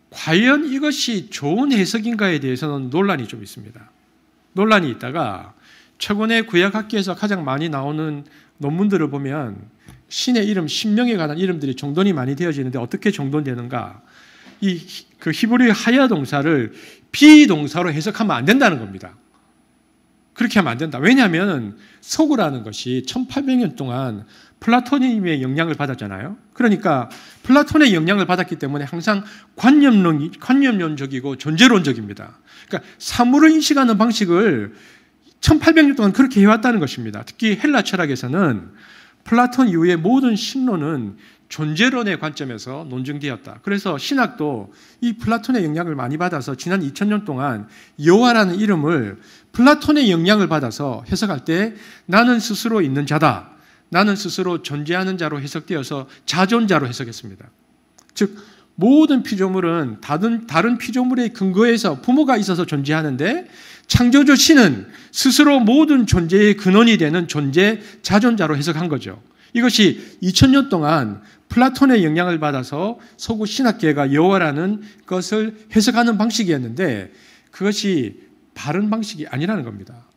과연 이것이 좋은 해석인가에 대해서는 논란이 좀 있습니다. 논란이 있다가 최근에 구약학계에서 가장 많이 나오는 논문들을 보면 신의 이름, 신명에 관한 이름들이 정돈이 많이 되어지는데 어떻게 정돈되는가? 그 히브리어 하야 동사를 비동사로 해석하면 안 된다는 겁니다. 그렇게 하면 안 된다. 왜냐하면 서구라는 것이 1800년 동안 플라토님의 영향을 받았잖아요. 그러니까 플라톤의 영향을 받았기 때문에 항상 관념론적이고 존재론적입니다. 그러니까 사물을 인식하는 방식을 1800년 동안 그렇게 해왔다는 것입니다. 특히 헬라 철학에서는 플라톤 이후의 모든 신론은 존재론의 관점에서 논증되었다. 그래서 신학도 이 플라톤의 영향을 많이 받아서 지난 2000년 동안 여호와라는 이름을 플라톤의 영향을 받아서 해석할 때 나는 스스로 있는 자다. 나는 스스로 존재하는 자로 해석되어서 자존자로 해석했습니다. 즉 모든 피조물은 다른 피조물의 근거에서 부모가 있어서 존재하는데 창조주 신은 스스로 모든 존재의 근원이 되는 존재 자존자로 해석한 거죠. 이것이 2000년 동안 플라톤의 영향을 받아서 서구 신학계가 여호와라는 것을 해석하는 방식이었는데 그것이 바른 방식이 아니라는 겁니다.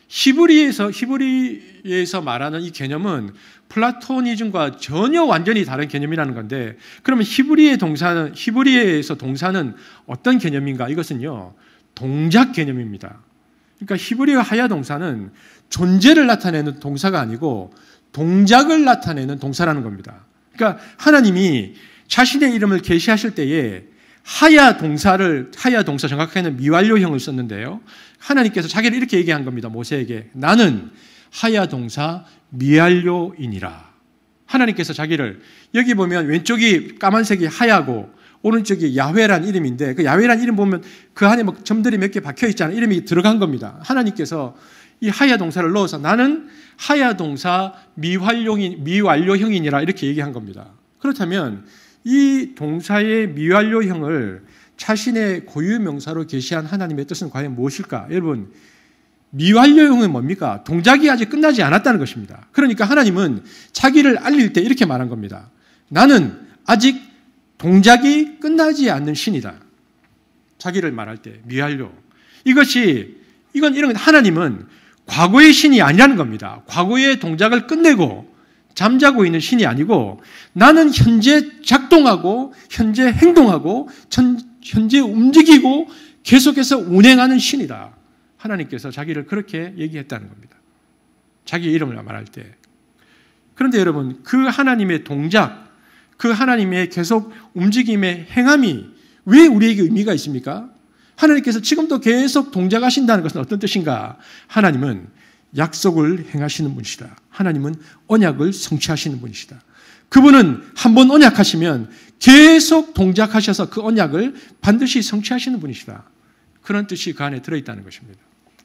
히브리에서 말하는 이 개념은 플라토니즘과 전혀 완전히 다른 개념이라는 건데 그러면 히브리에서 동사는 어떤 개념인가? 이것은요, 동작 개념입니다. 그러니까 히브리어 하야 동사는 존재를 나타내는 동사가 아니고 동작을 나타내는 동사라는 겁니다. 그러니까 하나님이 자신의 이름을 계시하실 때에 하야 동사 정확하게는 미완료형을 썼는데요. 하나님께서 자기를 이렇게 얘기한 겁니다. 모세에게 나는 하야 동사 미완료이니라. 하나님께서 자기를 여기 보면 왼쪽이 까만색이 하야고 오른쪽이 야훼란 이름인데 그 야훼란 이름 보면 그 안에 점들이 몇 개 박혀 있잖아요. 이름이 들어간 겁니다. 하나님께서 이 하야 동사를 넣어서 나는 하야 동사 미완료형이니라 이렇게 얘기한 겁니다. 그렇다면 이 동사의 미완료형을 자신의 고유명사로 계시한 하나님의 뜻은 과연 무엇일까? 여러분, 미완료형은 뭡니까? 동작이 아직 끝나지 않았다는 것입니다. 그러니까 하나님은 자기를 알릴 때 이렇게 말한 겁니다. 나는 아직 동작이 끝나지 않는 신이다. 자기를 말할 때 미완료. 이건 하나님은 과거의 신이 아니라는 겁니다. 과거의 동작을 끝내고 잠자고 있는 신이 아니고 나는 현재 작동하고 현재 행동하고 현재 움직이고 계속해서 운행하는 신이다. 하나님께서 자기를 그렇게 얘기했다는 겁니다. 자기 이름을 말할 때. 그런데 여러분, 그 하나님의 동작, 그 하나님의 계속 움직임의 행함이 왜 우리에게 의미가 있습니까? 하나님께서 지금도 계속 동작하신다는 것은 어떤 뜻인가? 하나님은 약속을 행하시는 분이시다. 하나님은 언약을 성취하시는 분이시다. 그분은 한번 언약하시면 계속 동작하셔서 그 언약을 반드시 성취하시는 분이시다. 그런 뜻이 그 안에 들어있다는 것입니다.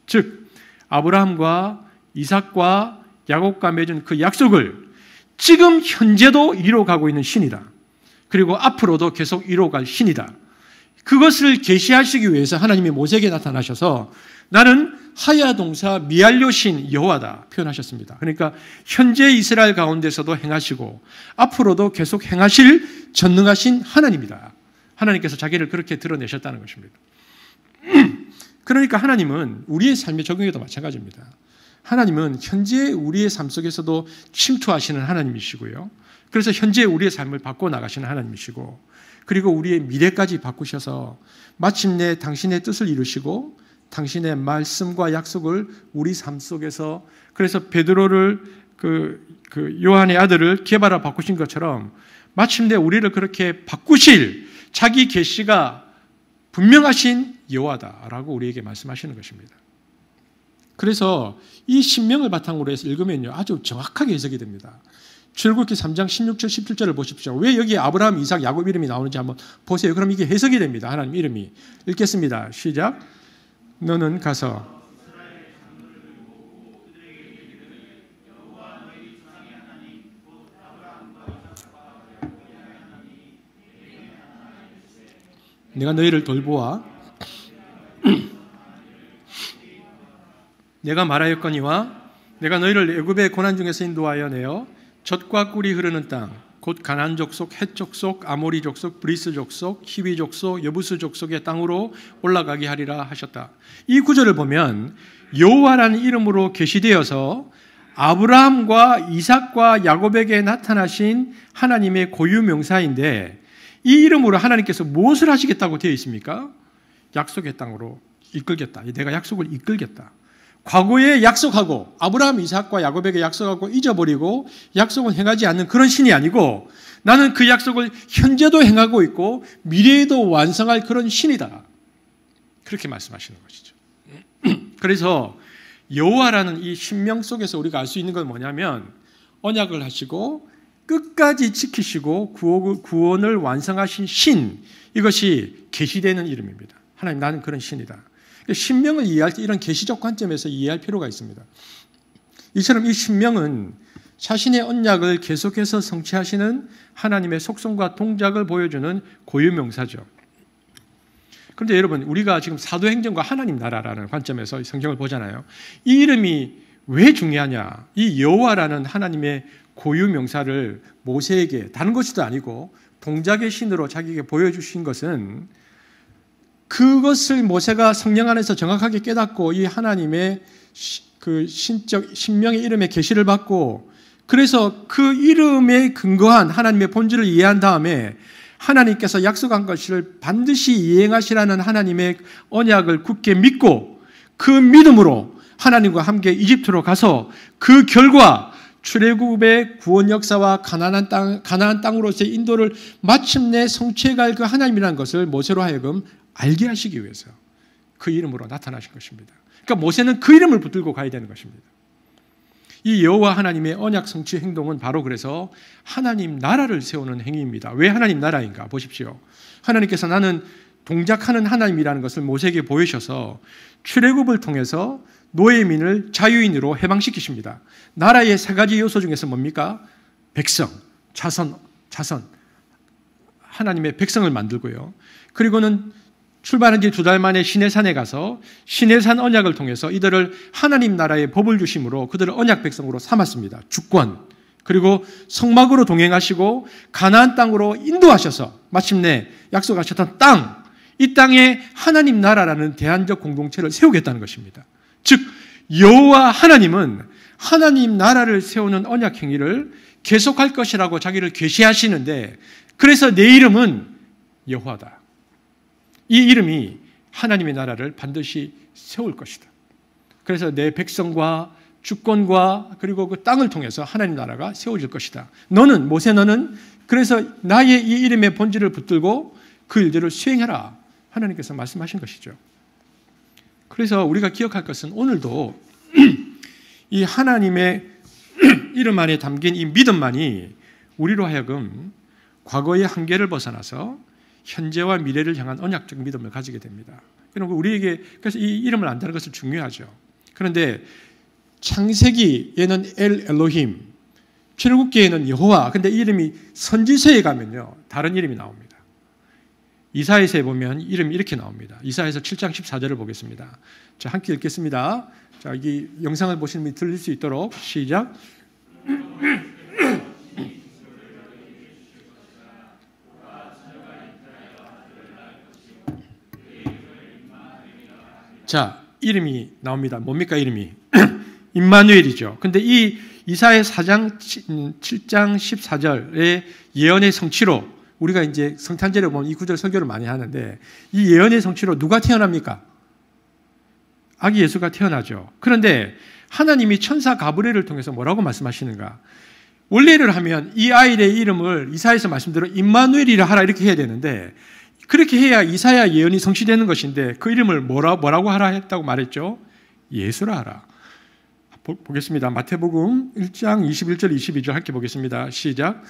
즉 아브라함과 이삭과 야곱과 맺은 그 약속을 지금 현재도 이루어가고 있는 신이다. 그리고 앞으로도 계속 이루어갈 신이다. 그것을 계시하시기 위해서 하나님이 모세에게 나타나셔서 나는 하야 동사 미알료신 여호와다 표현하셨습니다. 그러니까 현재 이스라엘 가운데서도 행하시고 앞으로도 계속 행하실 전능하신 하나님이다. 하나님께서 자기를 그렇게 드러내셨다는 것입니다. 그러니까 하나님은 우리의 삶의 적용에도 마찬가지입니다. 하나님은 현재 우리의 삶 속에서도 침투하시는 하나님이시고요. 그래서 현재 우리의 삶을 바꿔나가시는 하나님이시고, 그리고 우리의 미래까지 바꾸셔서 마침내 당신의 뜻을 이루시고 당신의 말씀과 약속을 우리 삶 속에서, 그래서 베드로를 요한의 아들을 게바라 바꾸신 것처럼 마침내 우리를 그렇게 바꾸실 자기 계시가 분명하신 여호와다라고 우리에게 말씀하시는 것입니다. 그래서 이 신명을 바탕으로 해서 읽으면요, 아주 정확하게 해석이 됩니다. 출애굽기 3장 16절 17절을 보십시오. 왜 여기 아브라함, 이삭, 야곱 이름이 나오는지 한번 보세요. 그럼 이게 해석이 됩니다. 하나님 이름이. 읽겠습니다. 시작. 너는 가서 내가 너희를 돌보아 내가 말하였거니와 내가 너희를 애굽의 고난 중에서 인도하여 내어 젖과 꿀이 흐르는 땅 곧 가나안 족속, 헷 족속, 아모리 족속, 브리스 족속, 히위 족속, 여부스 족속의 땅으로 올라가게 하리라 하셨다. 이 구절을 보면 여호와라는 이름으로 계시되어서 아브라함과 이삭과 야곱에게 나타나신 하나님의 고유 명사인데, 이 이름으로 하나님께서 무엇을 하시겠다고 되어 있습니까? 약속의 땅으로 이끌겠다. 내가 약속을 이끌겠다. 과거에 약속하고 아브라함, 이삭과 야곱에게 약속하고 잊어버리고 약속은 행하지 않는 그런 신이 아니고, 나는 그 약속을 현재도 행하고 있고 미래에도 완성할 그런 신이다. 그렇게 말씀하시는 것이죠. 그래서 여호와라는 이 신명 속에서 우리가 알 수 있는 건 뭐냐면, 언약을 하시고 끝까지 지키시고 구원을 완성하신 신, 이것이 계시되는 이름입니다. 하나님, 나는 그런 신이다. 신명을 이해할 때 이런 계시적 관점에서 이해할 필요가 있습니다. 이처럼 이 신명은 자신의 언약을 계속해서 성취하시는 하나님의 속성과 동작을 보여주는 고유명사죠. 그런데 여러분, 우리가 지금 사도행전과 하나님 나라라는 관점에서 성경을 보잖아요. 이 이름이 왜 중요하냐? 이 여호와라는 하나님의 고유명사를 모세에게 다른 것도 아니고 동작의 신으로 자기에게 보여주신 것은, 그것을 모세가 성령 안에서 정확하게 깨닫고 이 하나님의 그 신명의 이름의 계시를 받고, 그래서 그 이름에 근거한 하나님의 본질을 이해한 다음에 하나님께서 약속한 것을 반드시 이행하시라는 하나님의 언약을 굳게 믿고, 그 믿음으로 하나님과 함께 이집트로 가서 그 결과 출애굽의 구원 역사와 가나안 땅으로서의 인도를 마침내 성취해갈 그 하나님이라는 것을 모세로 하여금 알게 하시기 위해서 그 이름으로 나타나신 것입니다. 그러니까 모세는 그 이름을 붙들고 가야 되는 것입니다. 이 여호와 하나님의 언약 성취 행동은 바로 그래서 하나님 나라를 세우는 행위입니다. 왜 하나님 나라인가? 보십시오. 하나님께서 나는 동작하는 하나님이라는 것을 모세에게 보이셔서 출애굽을 통해서 노예민을 자유인으로 해방시키십니다. 나라의 세 가지 요소 중에서 뭡니까? 백성, 자선, 하나님의 백성을 만들고요. 그리고는 출발한 지 2달 만에 시내산에 가서 시내산 언약을 통해서 이들을 하나님 나라의 법을 주심으로 그들을 언약 백성으로 삼았습니다. 주권, 그리고 성막으로 동행하시고 가나안 땅으로 인도하셔서 마침내 약속하셨던 땅, 이 땅에 하나님 나라라는 대안적 공동체를 세우겠다는 것입니다. 즉 여호와 하나님은 하나님 나라를 세우는 언약 행위를 계속할 것이라고 자기를 계시하시는데, 그래서 내 이름은 여호와다. 이 이름이 하나님의 나라를 반드시 세울 것이다. 그래서 내 백성과 주권과 그리고 그 땅을 통해서 하나님 나라가 세워질 것이다. 모세 너는 그래서 나의 이 이름의 본질을 붙들고 그 일들을 수행해라. 하나님께서 말씀하신 것이죠. 그래서 우리가 기억할 것은 오늘도 이 하나님의 이름 안에 담긴 이 믿음만이 우리로 하여금 과거의 한계를 벗어나서 현재와 미래를 향한 언약적 믿음을 가지게 됩니다. 여러분, 우리에게 그래서 이 이름을 안다는 것은 중요하죠. 그런데 창세기에는 엘 엘로힘, 출애굽기에는 여호와, 근데 이름이 선지서에 가면요 다른 이름이 나옵니다. 이사야서에 보면 이름이 이렇게 나옵니다. 이사야서 7장 14절을 보겠습니다. 자, 함께 읽겠습니다. 자, 이 영상을 보시는 분이 들릴 수 있도록 시작. 자, 이름이 나옵니다. 뭡니까 이름이? 임마누엘이죠. 근데 이 이사야 4장 7장 14절의 예언의 성취로 우리가 이제 성탄절에 보면 이 구절 설교를 많이 하는데 이 예언의 성취로 누가 태어납니까? 아기 예수가 태어나죠. 그런데 하나님이 천사 가브리엘을 통해서 뭐라고 말씀하시는가? 원래를 하면 이 아이의 이름을 이사야에서 말씀대로 임마누엘이라 하라 이렇게 해야 되는데 그렇게 해야 이사야 예언이 성취되는 것인데 그 이름을 뭐라고 하라 했다고 말했죠? 예수라 하라. 보겠습니다. 마태복음 1장 21절 22절 함께 보겠습니다. 시작.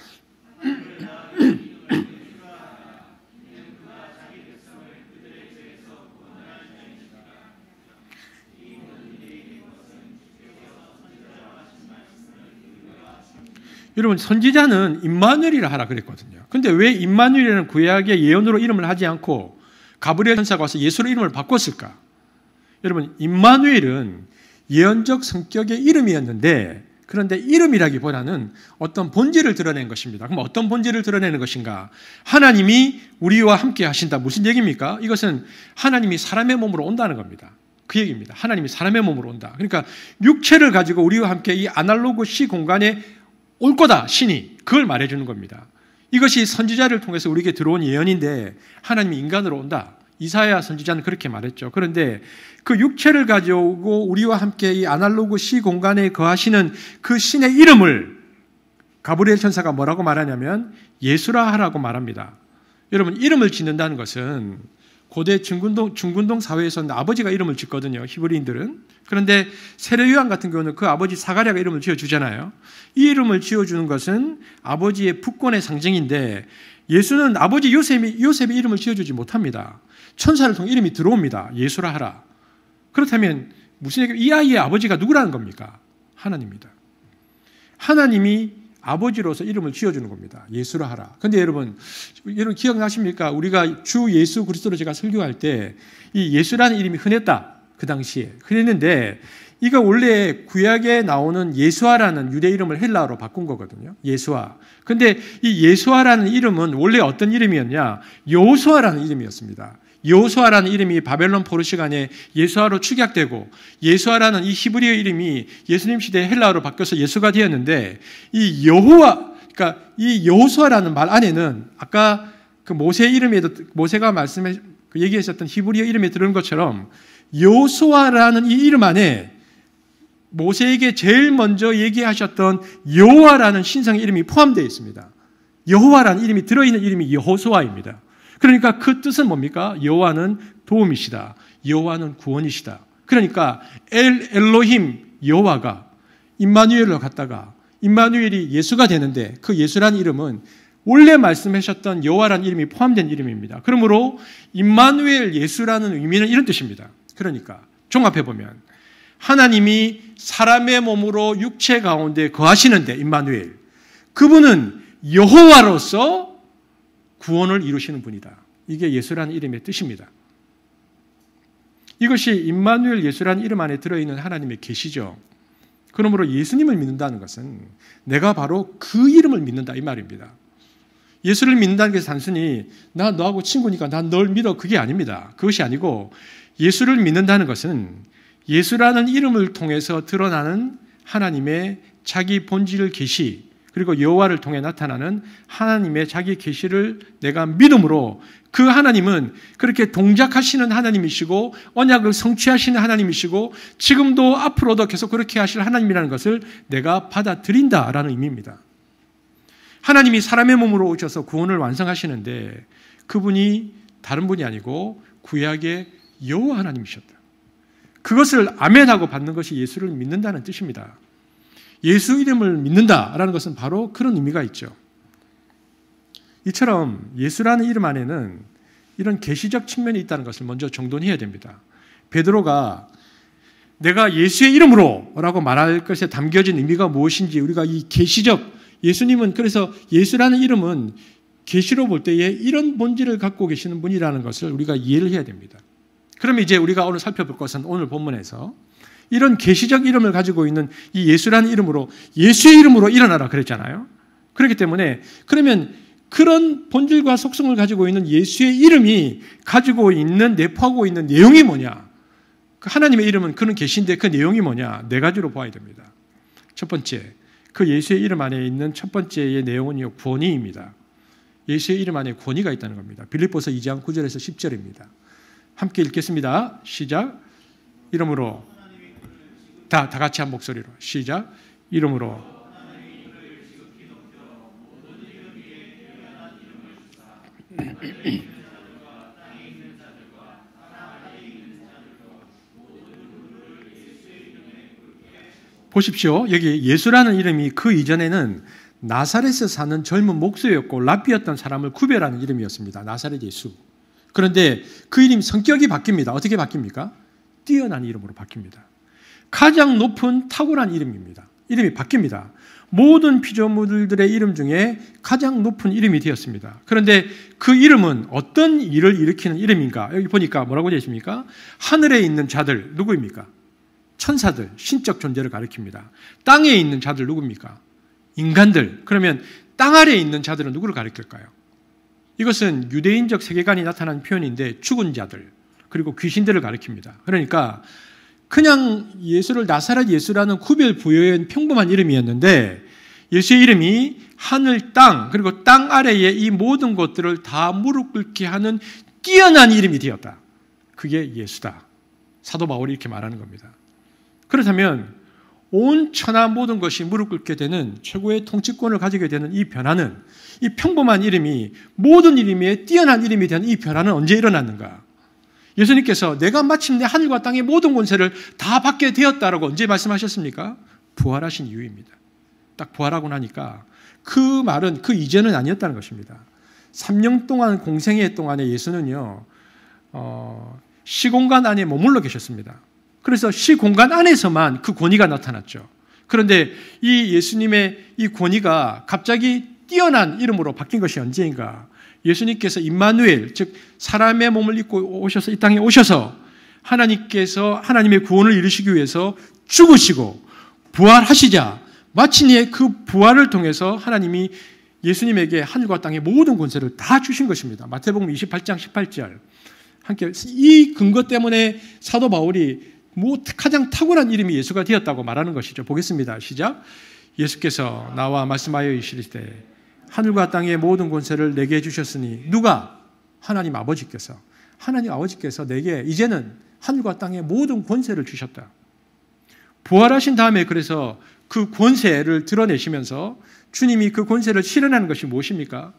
여러분, 선지자는 임마누엘이라 하라 그랬거든요. 근데 왜 임마누엘이라는 구약의 예언으로 이름을 하지 않고 가브리엘 천사가 와서 예수로 이름을 바꿨을까? 여러분, 임마누엘은 예언적 성격의 이름이었는데 그런데 이름이라기보다는 어떤 본질을 드러낸 것입니다. 그럼 어떤 본질을 드러내는 것인가? 하나님이 우리와 함께 하신다. 무슨 얘기입니까? 이것은 하나님이 사람의 몸으로 온다는 겁니다. 그 얘기입니다. 하나님이 사람의 몸으로 온다. 그러니까 육체를 가지고 우리와 함께 이 아날로그 시 공간에 올 거다, 신이. 그걸 말해주는 겁니다. 이것이 선지자를 통해서 우리에게 들어온 예언인데 하나님이 인간으로 온다. 이사야 선지자는 그렇게 말했죠. 그런데 그 육체를 가져오고 우리와 함께 이 아날로그 시 공간에 거하시는 그 신의 이름을 가브리엘 천사가 뭐라고 말하냐면 예수라 하라고 말합니다. 여러분, 이름을 짓는다는 것은 고대 중군동 사회에서는 아버지가 이름을 짓거든요. 히브리인들은. 그런데 세례요한 같은 경우는 그 아버지 사가랴가 이름을 지어주잖아요. 이 이름을 지어주는 것은 아버지의 부권의 상징인데 예수는 아버지 요셉의 이름을 지어주지 못합니다. 천사를 통해 이름이 들어옵니다. 예수라 하라. 그렇다면 무슨 얘기? 이 아이의 아버지가 누구라는 겁니까? 하나님입니다. 하나님이 아버지로서 이름을 지어주는 겁니다. 예수라 하라. 그런데 여러분 기억나십니까? 우리가 주 예수 그리스도로 제가 설교할 때 이 예수라는 이름이 흔했다. 그 당시에 흔했는데 이거 원래 구약에 나오는 예수아라는 유대 이름을 헬라어로 바꾼 거거든요. 예수아. 근데 이 예수아라는 이름은 원래 어떤 이름이었냐? 여호수아라는 이름이었습니다. 여호수아라는 이름이 바벨론 포로 시간에 예수아로 축약되고 예수아라는 이 히브리어 이름이 예수님 시대에 헬라어로 바뀌어서 예수가 되었는데 이 그러니까 이 여호수아라는 말 안에는 아까 그 모세 이름에도 모세가 얘기했었던 히브리어 이름에 들은 것처럼 여호수아라는 이 이름 안에 모세에게 제일 먼저 얘기하셨던 여호와라는 신성의 이름이 포함되어 있습니다. 여호와라는 이름이 들어있는 이름이 여호수아입니다. 그러니까 그 뜻은 뭡니까? 여호와는 도움이시다. 여호와는 구원이시다. 그러니까 엘로힘 여호와가 임마누엘로 갔다가 임마누엘이 예수가 되는데 그 예수라는 이름은 원래 말씀하셨던 여호와라는 이름이 포함된 이름입니다. 그러므로 임마누엘 예수라는 의미는 이런 뜻입니다. 그러니까 종합해보면 하나님이 사람의 몸으로 육체 가운데 거하시는데 임마누엘 그분은 여호와로서 구원을 이루시는 분이다. 이게 예수라는 이름의 뜻입니다. 이것이 임마누엘 예수라는 이름 안에 들어있는 하나님의 계시죠. 그러므로 예수님을 믿는다는 것은 내가 바로 그 이름을 믿는다 이 말입니다. 예수를 믿는다는 게 단순히 나 너하고 친구니까 난 널 믿어 그게 아닙니다. 그것이 아니고 예수를 믿는다는 것은 예수라는 이름을 통해서 드러나는 하나님의 자기 본질 계시 그리고 여호와를 통해 나타나는 하나님의 자기 계시를 내가 믿음으로 그 하나님은 그렇게 동작하시는 하나님이시고 언약을 성취하시는 하나님이시고 지금도 앞으로도 계속 그렇게 하실 하나님이라는 것을 내가 받아들인다라는 의미입니다. 하나님이 사람의 몸으로 오셔서 구원을 완성하시는데 그분이 다른 분이 아니고 구약의 여호와 하나님이셨다. 그것을 아멘하고 받는 것이 예수를 믿는다는 뜻입니다. 예수 이름을 믿는다라는 것은 바로 그런 의미가 있죠. 이처럼 예수라는 이름 안에는 이런 계시적 측면이 있다는 것을 먼저 정돈해야 됩니다. 베드로가 내가 예수의 이름으로 라고 말할 것에 담겨진 의미가 무엇인지 우리가 이 계시적, 예수님은 그래서 예수라는 이름은 계시로 볼 때에 이런 본질을 갖고 계시는 분이라는 것을 우리가 이해를 해야 됩니다. 그러면 이제 우리가 오늘 살펴볼 것은 오늘 본문에서 이런 계시적 이름을 가지고 있는 이 예수라는 이름으로 예수의 이름으로 일어나라 그랬잖아요. 그렇기 때문에 그러면 그런 본질과 속성을 가지고 있는 예수의 이름이 가지고 있는 내포하고 있는 내용이 뭐냐? 하나님의 이름은 그런 계시인데 그 내용이 뭐냐? 네 가지로 보아야 됩니다. 첫 번째, 그 예수의 이름 안에 있는 첫 번째의 내용은요, 권위입니다. 예수의 이름 안에 권위가 있다는 겁니다. 빌립보서 2장 9절에서 10절입니다. 함께 읽겠습니다. 시작. 이름으로 다 같이 한 목소리로 시작. 이름으로 보십시오. 여기 예수라는 이름이 그 이전에는 나사렛에 사는 젊은 목수였고 랍비였던 사람을 구별하는 이름이었습니다. 나사렛 예수. 그런데 그 이름 성격이 바뀝니다. 어떻게 바뀝니까? 뛰어난 이름으로 바뀝니다. 가장 높은 탁월한 이름입니다. 이름이 바뀝니다. 모든 피조물들의 이름 중에 가장 높은 이름이 되었습니다. 그런데 그 이름은 어떤 일을 일으키는 이름인가? 여기 보니까 뭐라고 되어 있습니까? 하늘에 있는 자들 누구입니까? 천사들, 신적 존재를 가리킵니다. 땅에 있는 자들 누굽니까? 인간들. 그러면 땅 아래에 있는 자들은 누구를 가리킬까요? 이것은 유대인적 세계관이 나타난 표현인데 죽은 자들, 그리고 귀신들을 가리킵니다. 그러니까 그냥 예수를 나사렛 예수라는 구별 부여한 평범한 이름이었는데 예수의 이름이 하늘, 땅, 그리고 땅 아래의 이 모든 것들을 다 무릎 꿇게 하는 뛰어난 이름이 되었다. 그게 예수다. 사도 바울이 이렇게 말하는 겁니다. 그렇다면 온 천하 모든 것이 무릎 꿇게 되는 최고의 통치권을 가지게 되는 이 변화는, 이 평범한 이름이 모든 이름에 뛰어난 이름이 되는 이 변화는 언제 일어났는가? 예수님께서 내가 마침내 하늘과 땅의 모든 권세를 다 받게 되었다라고 언제 말씀하셨습니까? 부활하신 이후입니다. 딱 부활하고 나니까 그 말은 그 이전은 아니었다는 것입니다. 3년 동안 공생애 동안에 예수는요, 시공간 안에 머물러 계셨습니다. 그래서 시공간 안에서만 그 권위가 나타났죠. 그런데 이 예수님의 이 권위가 갑자기 뛰어난 이름으로 바뀐 것이 언제인가? 예수님께서 임마누엘, 즉 사람의 몸을 입고 오셔서 이 땅에 오셔서 하나님께서 하나님의 구원을 이루시기 위해서 죽으시고 부활하시자 마침내 그 부활을 통해서 하나님이 예수님에게 하늘과 땅의 모든 권세를 다 주신 것입니다. 마태복음 28장 18절. 함께 이 근거 때문에 사도 바울이 가장 탁월한 이름이 예수가 되었다고 말하는 것이죠. 보겠습니다. 시작. 예수께서 나와 말씀하여 이르시되 하늘과 땅의 모든 권세를 내게 주셨으니 누가? 하나님 아버지께서. 하나님 아버지께서 내게 이제는 하늘과 땅의 모든 권세를 주셨다. 부활하신 다음에 그래서 그 권세를 드러내시면서 주님이 그 권세를 실현하는 것이 무엇입니까?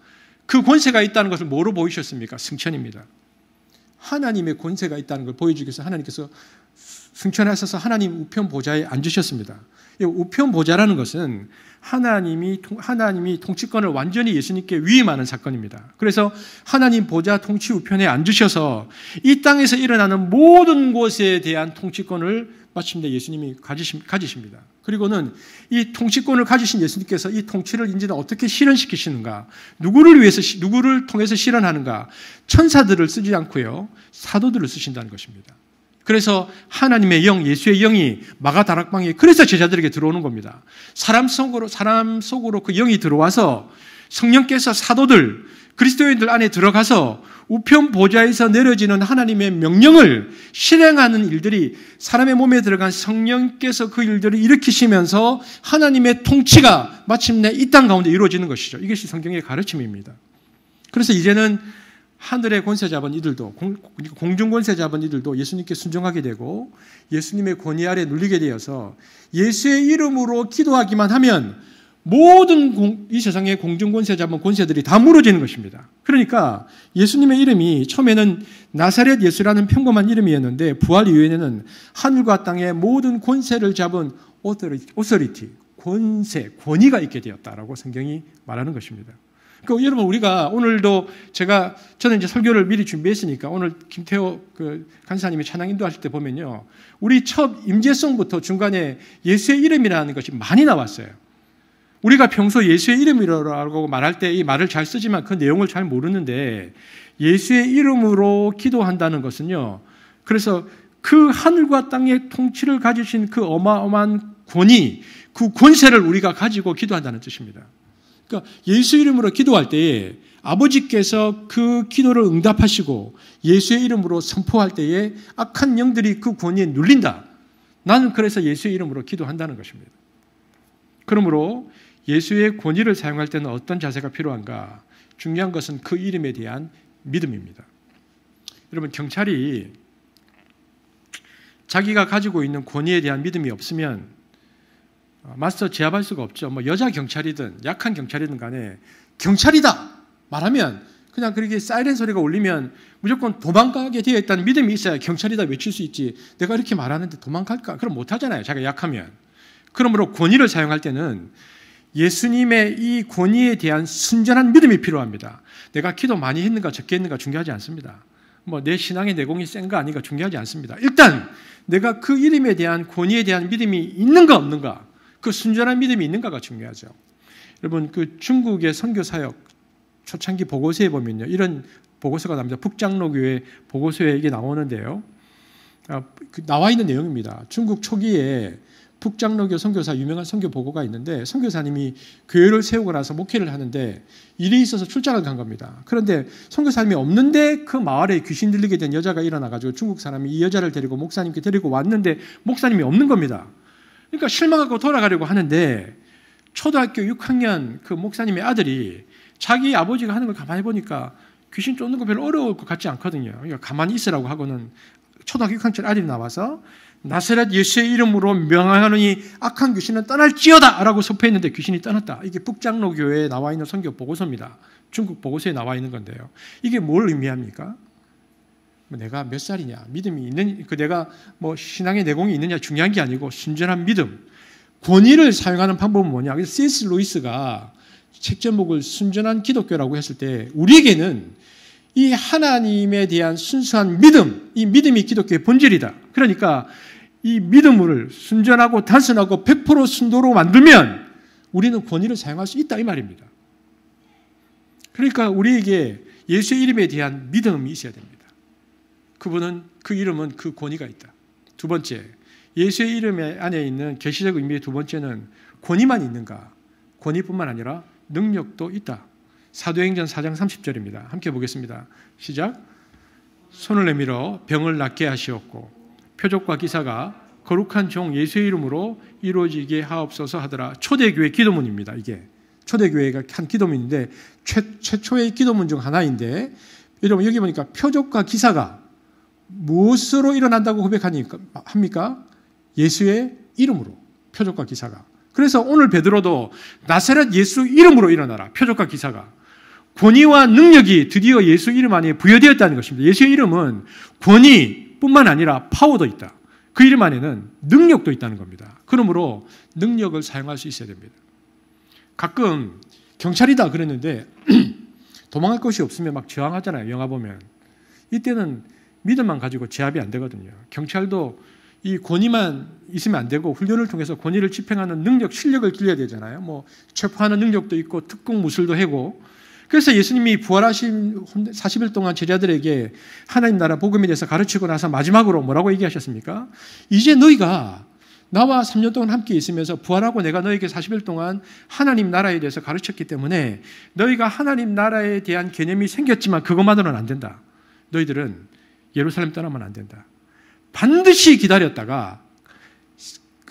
그 권세가 있다는 것을 뭐로 보이셨습니까? 승천입니다. 하나님의 권세가 있다는 걸 보여주기 위해서 하나님께서 승천하셔서 하나님 우편 보좌에 앉으셨습니다. 이 우편 보좌라는 것은 하나님이 통치권을 완전히 예수님께 위임하는 사건입니다. 그래서 하나님 보좌 통치 우편에 앉으셔서 이 땅에서 일어나는 모든 것에 대한 통치권을 마침내 예수님이 가지십니다. 그리고는 이 통치권을 가지신 예수님께서 이 통치를 이제는 어떻게 실현시키시는가? 누구를 통해서 실현하는가? 천사들을 쓰지 않고요, 사도들을 쓰신다는 것입니다. 그래서 하나님의 영, 예수의 영이 마가다락방에 그래서 제자들에게 들어오는 겁니다. 사람 속으로 그 영이 들어와서 성령께서 사도들, 그리스도인들 안에 들어가서 우편 보좌에서 내려지는 하나님의 명령을 실행하는 일들이 사람의 몸에 들어간 성령께서 그 일들을 일으키시면서 하나님의 통치가 마침내 이 땅 가운데 이루어지는 것이죠. 이것이 성경의 가르침입니다. 그래서 이제는 하늘의 권세 잡은 이들도, 공중 권세 잡은 이들도 예수님께 순종하게 되고 예수님의 권위 아래 눌리게 되어서 예수의 이름으로 기도하기만 하면 모든 이 세상의 공중 권세 잡은 권세들이 다 무너지는 것입니다. 그러니까 예수님의 이름이 처음에는 나사렛 예수라는 평범한 이름이었는데 부활 이후에는 하늘과 땅의 모든 권세를 잡은 오서리티, 권세, 권위가 있게 되었다라고 성경이 말하는 것입니다. 그러니까 여러분 우리가 오늘도 저는 이제 설교를 미리 준비했으니까 오늘 김태호 간사님이 찬양 인도하실 때 보면요, 우리 첫 임재송부터 중간에 예수의 이름이라는 것이 많이 나왔어요. 우리가 평소 예수의 이름이라고 말할 때 이 말을 잘 쓰지만 그 내용을 잘 모르는데 예수의 이름으로 기도한다는 것은요, 그래서 그 하늘과 땅의 통치를 가지신 그 어마어마한 권위, 그 권세를 우리가 가지고 기도한다는 뜻입니다. 그러니까 예수 이름으로 기도할 때에 아버지께서 그 기도를 응답하시고 예수의 이름으로 선포할 때에 악한 영들이 그 권위에 눌린다. 나는 그래서 예수의 이름으로 기도한다는 것입니다. 그러므로 예수의 권위를 사용할 때는 어떤 자세가 필요한가? 중요한 것은 그 이름에 대한 믿음입니다. 여러분, 경찰이 자기가 가지고 있는 권위에 대한 믿음이 없으면 맞서 제압할 수가 없죠. 여자 경찰이든 약한 경찰이든 간에 경찰이다 말하면 그냥 그렇게 사이렌 소리가 울리면 무조건 도망가게 되어 있다는 믿음이 있어야 경찰이다 외칠 수 있지. 내가 이렇게 말하는데 도망갈까? 그럼 못하잖아요. 자기가 약하면. 그러므로 권위를 사용할 때는 예수님의 이 권위에 대한 순전한 믿음이 필요합니다. 내가 기도 많이 했는가 적게 했는가 중요하지 않습니다. 내 신앙의 내공이 센가 아닌가 중요하지 않습니다. 일단 내가 그 이름에 대한 권위에 대한 믿음이 있는가 없는가, 그 순전한 믿음이 있는가가 중요하죠. 여러분, 중국의 선교사역 초창기 보고서에 보면요, 이런 보고서가 나옵니다. 북장로교회 보고서에 이게 나오는데요, 나와 있는 내용입니다. 중국 초기에 북장로교 선교사 유명한 선교 보고가 있는데 선교사님이 교회를 세우고 나서 목회를 하는데 일이 있어서 출장을 간 겁니다. 그런데 선교사님이 없는데 그 마을에 귀신 들리게 된 여자가 일어나가지고 중국 사람이 이 여자를 데리고 목사님께 데리고 왔는데 목사님이 없는 겁니다. 그러니까 실망하고 돌아가려고 하는데 초등학교 6학년 그 목사님의 아들이 자기 아버지가 하는 걸 가만히 보니까 귀신 쫓는 거 별로 어려울 것 같지 않거든요. 그러니까 가만히 있으라고 하고는 초등학교 6학년 아들이 나와서 나사렛 예수의 이름으로 명하노니 악한 귀신은 떠날지어다 라고 선포했는데 귀신이 떠났다. 이게 북장로교회에 나와 있는 선교 보고서입니다. 중국 보고서에 나와 있는 건데요. 이게 뭘 의미합니까? 내가 몇 살이냐, 믿음이 있는, 내가 신앙의 내공이 있느냐 중요한 게 아니고 순전한 믿음, 권위를 사용하는 방법은 뭐냐. 그래서 C.S. 루이스가 책 제목을 순전한 기독교라고 했을 때 우리에게는 이 하나님에 대한 순수한 믿음, 이 믿음이 기독교의 본질이다. 그러니까 이 믿음을 순전하고 단순하고 100% 순도로 만들면 우리는 권위를 사용할 수 있다 이 말입니다. 그러니까 우리에게 예수의 이름에 대한 믿음이 있어야 됩니다. 그 이름은 그 권위가 있다. 두 번째, 예수의 이름 안에 있는 계시적 의미의 두 번째는 권위만 있는가? 권위뿐만 아니라 능력도 있다. 사도행전 4장 30절입니다. 함께 보겠습니다. 시작. 손을 내밀어 병을 낫게 하시었고 표적과 기사가 거룩한 종 예수의 이름으로 이루어지게 하옵소서 하더라. 초대교회 기도문입니다. 이게 초대교회가 한 기도문인데 최초의 기도문 중 하나인데, 여러분 여기 보니까 표적과 기사가 무엇으로 일어난다고 합니까? 예수의 이름으로 표적과 기사가. 그래서 오늘 베드로도 나사렛 예수 이름으로 일어나라. 표적과 기사가. 권위와 능력이 드디어 예수 이름 안에 부여되었다는 것입니다. 예수의 이름은 권위뿐만 아니라 파워도 있다. 그 이름 안에는 능력도 있다는 겁니다. 그러므로 능력을 사용할 수 있어야 됩니다. 가끔 경찰이다 그랬는데 도망갈 것이 없으면 막 저항하잖아요. 영화 보면. 이때는 믿음만 가지고 제압이 안 되거든요. 경찰도 이 권위만 있으면 안 되고 훈련을 통해서 권위를 집행하는 능력, 실력을 길러야 되잖아요. 체포하는 능력도 있고 특공 무술도 하고. 그래서 예수님이 부활하신 40일 동안 제자들에게 하나님 나라 복음에 대해서 가르치고 나서 마지막으로 뭐라고 얘기하셨습니까? 이제 너희가 나와 3년 동안 함께 있으면서 부활하고 내가 너에게 40일 동안 하나님 나라에 대해서 가르쳤기 때문에 너희가 하나님 나라에 대한 개념이 생겼지만 그것만으로는 안 된다. 너희들은 예루살렘 떠나면 안 된다. 반드시 기다렸다가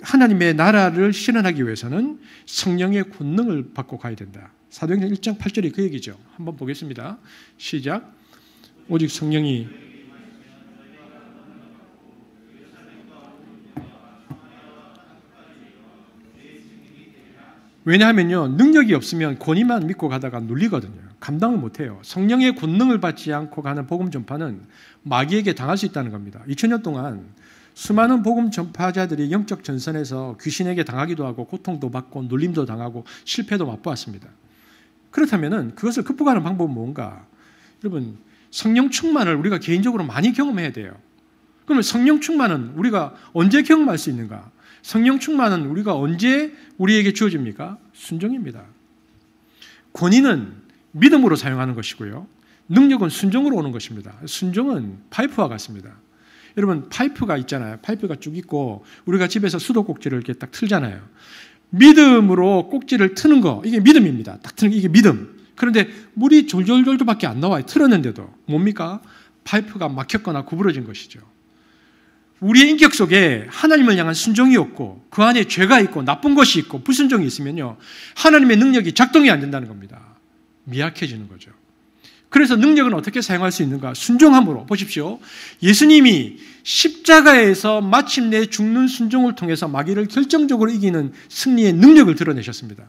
하나님의 나라를 실현하기 위해서는 성령의 권능을 받고 가야 된다. 사도행전 1장 8절이 그 얘기죠. 한번 보겠습니다. 시작. 오직 성령이 왜냐하면요, 능력이 없으면 권위만 믿고 가다가 눌리거든요. 감당을 못해요. 성령의 권능을 받지 않고 가는 복음 전파는 마귀에게 당할 수 있다는 겁니다. 2000년 동안 수많은 복음 전파자들이 영적 전선에서 귀신에게 당하기도 하고 고통도 받고 눌림도 당하고 실패도 맛보았습니다. 그렇다면 그것을 극복하는 방법은 뭔가? 여러분, 성령 충만을 우리가 개인적으로 많이 경험해야 돼요. 그러면 성령 충만은 우리가 언제 경험할 수 있는가? 성령 충만은 우리가 언제 우리에게 주어집니까? 순종입니다. 권위는 믿음으로 사용하는 것이고요. 능력은 순종으로 오는 것입니다. 순종은 파이프와 같습니다. 여러분, 파이프가 있잖아요. 파이프가 쭉 있고 우리가 집에서 수도 꼭지를 이렇게 딱 틀잖아요. 믿음으로 꼭지를 트는 거, 이게 믿음입니다. 딱 트는 게 이게 믿음. 그런데 물이 졸졸졸밖에 안 나와요. 틀었는데도. 뭡니까? 파이프가 막혔거나 구부러진 것이죠. 우리의 인격 속에 하나님을 향한 순종이 없고 그 안에 죄가 있고 나쁜 것이 있고 불순종이 있으면요, 하나님의 능력이 작동이 안 된다는 겁니다. 미약해지는 거죠. 그래서 능력은 어떻게 사용할 수 있는가? 순종함으로. 보십시오. 예수님이 십자가에서 마침내 죽는 순종을 통해서 마귀를 결정적으로 이기는 승리의 능력을 드러내셨습니다.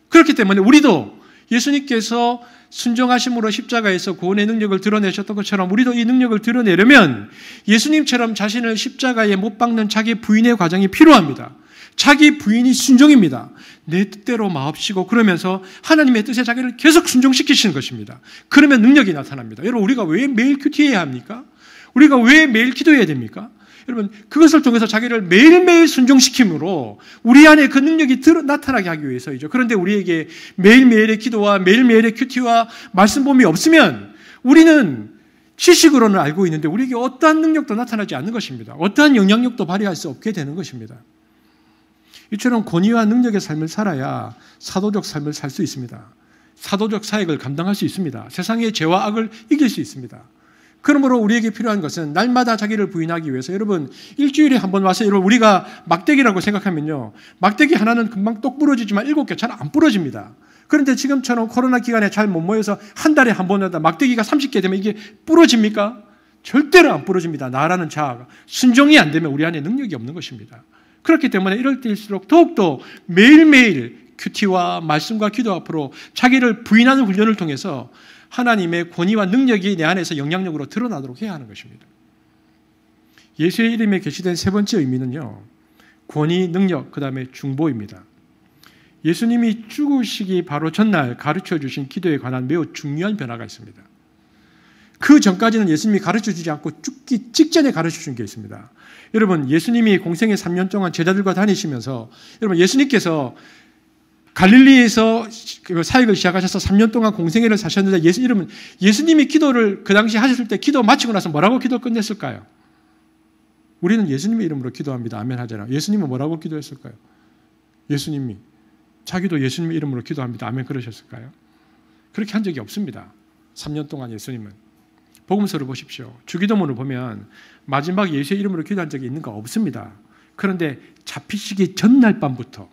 그렇기 때문에 우리도 예수님께서 순종하심으로 십자가에서 구원의 능력을 드러내셨던 것처럼 우리도 이 능력을 드러내려면 예수님처럼 자신을 십자가에 못 박는 자기 부인의 과정이 필요합니다. 자기 부인이 순종입니다. 내 뜻대로 마옵시고 그러면서 하나님의 뜻에 자기를 계속 순종시키시는 것입니다. 그러면 능력이 나타납니다. 여러분, 우리가 왜 매일 큐티해야 합니까? 우리가 왜 매일 기도해야 됩니까? 여러분, 그것을 통해서 자기를 매일매일 순종시킴으로 우리 안에 그 능력이 나타나게 하기 위해서이죠. 그런데 우리에게 매일매일의 기도와 매일매일의 큐티와 말씀 봄이 없으면 우리는 지식으로는 알고 있는데 우리에게 어떠한 능력도 나타나지 않는 것입니다. 어떠한 영향력도 발휘할 수 없게 되는 것입니다. 이처럼 권위와 능력의 삶을 살아야 사도적 삶을 살 수 있습니다. 사도적 사역을 감당할 수 있습니다. 세상의 죄와 악을 이길 수 있습니다. 그러므로 우리에게 필요한 것은 날마다 자기를 부인하기 위해서, 여러분, 일주일에 한 번 와서 여러분 우리가 막대기라고 생각하면요, 막대기 하나는 금방 똑 부러지지만 7개 잘 안 부러집니다. 그런데 지금처럼 코로나 기간에 잘 못 모여서 한 달에 한 번 하다 막대기가 30개 되면 이게 부러집니까? 절대로 안 부러집니다. 나라는 자아가. 순종이 안 되면 우리 안에 능력이 없는 것입니다. 그렇기 때문에 이럴 때일수록 더욱더 매일매일 큐티와 말씀과 기도 앞으로 자기를 부인하는 훈련을 통해서 하나님의 권위와 능력이 내 안에서 영향력으로 드러나도록 해야 하는 것입니다. 예수의 이름에 게시된 세 번째 의미는요, 권위, 능력, 그 다음에 중보입니다. 예수님이 죽으시기 바로 전날 가르쳐 주신 기도에 관한 매우 중요한 변화가 있습니다. 그 전까지는 예수님이 가르쳐 주지 않고 죽기 직전에 가르쳐 준 게 있습니다. 여러분, 예수님이 공생의 3년 동안 제자들과 다니시면서, 여러분, 예수님께서 갈릴리에서 사역을 시작하셔서 3년 동안 공생애를 사셨는데 예수님이 기도를 그 당시 하셨을 때 기도 마치고 나서 뭐라고 기도 끝냈을까요? 우리는 예수님의 이름으로 기도합니다. 아멘 하잖아요. 예수님은 뭐라고 기도했을까요? 예수님이 자기도 예수님의 이름으로 기도합니다. 아멘 그러셨을까요? 그렇게 한 적이 없습니다. 3년 동안 예수님은. 복음서를 보십시오. 주기도문을 보면 마지막 예수의 이름으로 기도한 적이 있는가? 없습니다. 그런데 잡히시기 전날 밤부터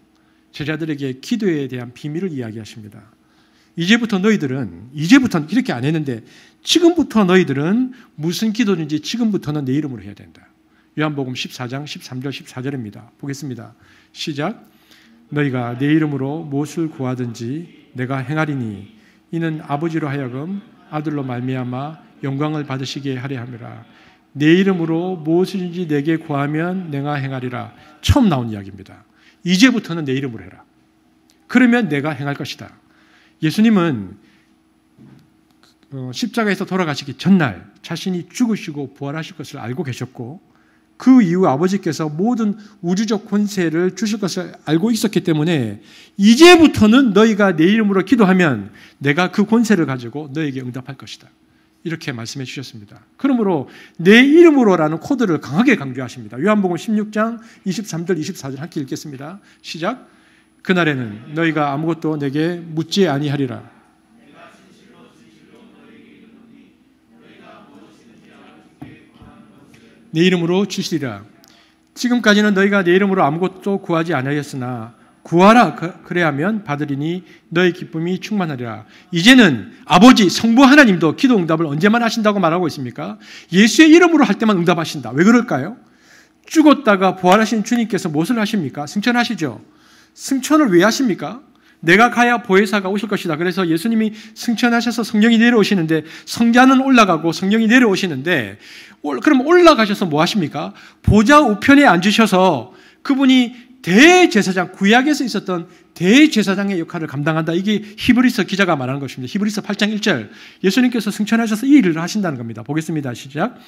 제자들에게 기도에 대한 비밀을 이야기하십니다. 이제부터는 이렇게 안 했는데 지금부터 너희들은 무슨 기도든지 지금부터는 내 이름으로 해야 된다. 요한복음 14장 13절 14절입니다. 보겠습니다. 시작. 너희가 내 이름으로 무엇을 구하든지 내가 행하리니 이는 아버지로 하여금 아들로 말미암아 영광을 받으시게 하려 함이라. 내 이름으로 무엇이든지 내게 구하면 내가 행하리라. 처음 나온 이야기입니다. 이제부터는 내 이름으로 해라. 그러면 내가 행할 것이다. 예수님은 십자가에서 돌아가시기 전날 자신이 죽으시고 부활하실 것을 알고 계셨고 그 이후 아버지께서 모든 우주적 권세를 주실 것을 알고 있었기 때문에 이제부터는 너희가 내 이름으로 기도하면 내가 그 권세를 가지고 너에게 응답할 것이다. 이렇게 말씀해 주셨습니다. 그러므로 내 이름으로라는 코드를 강하게 강조하십니다. 요한복음 16장 23절 24절 함께 읽겠습니다. 시작. 그날에는 너희가 아무것도 내게 묻지 아니하리라. 내 이름으로 주시리라. 지금까지는 너희가 내 이름으로 아무것도 구하지 아니하였으나 구하라 그래야면 받으리니 너희 기쁨이 충만하리라. 이제는 아버지 성부 하나님도 기도 응답을 언제만 하신다고 말하고 있습니까? 예수의 이름으로 할 때만 응답하신다. 왜 그럴까요? 죽었다가 부활하신 주님께서 무엇을 하십니까? 승천하시죠. 승천을 왜 하십니까? 내가 가야 보혜사가 오실 것이다. 그래서 예수님이 승천하셔서 성령이 내려오시는데 성자는 올라가고 성령이 내려오시는데 그럼 올라가셔서 뭐 하십니까? 보좌 우편에 앉으셔서 그분이 대제사장, 구약에서 있었던 대제사장의 역할을 감당한다. 이게 히브리서 기자가 말하는 것입니다. 히브리서 8장 1절. 예수님께서 승천하셔서 이 일을 하신다는 겁니다. 보겠습니다. 시작.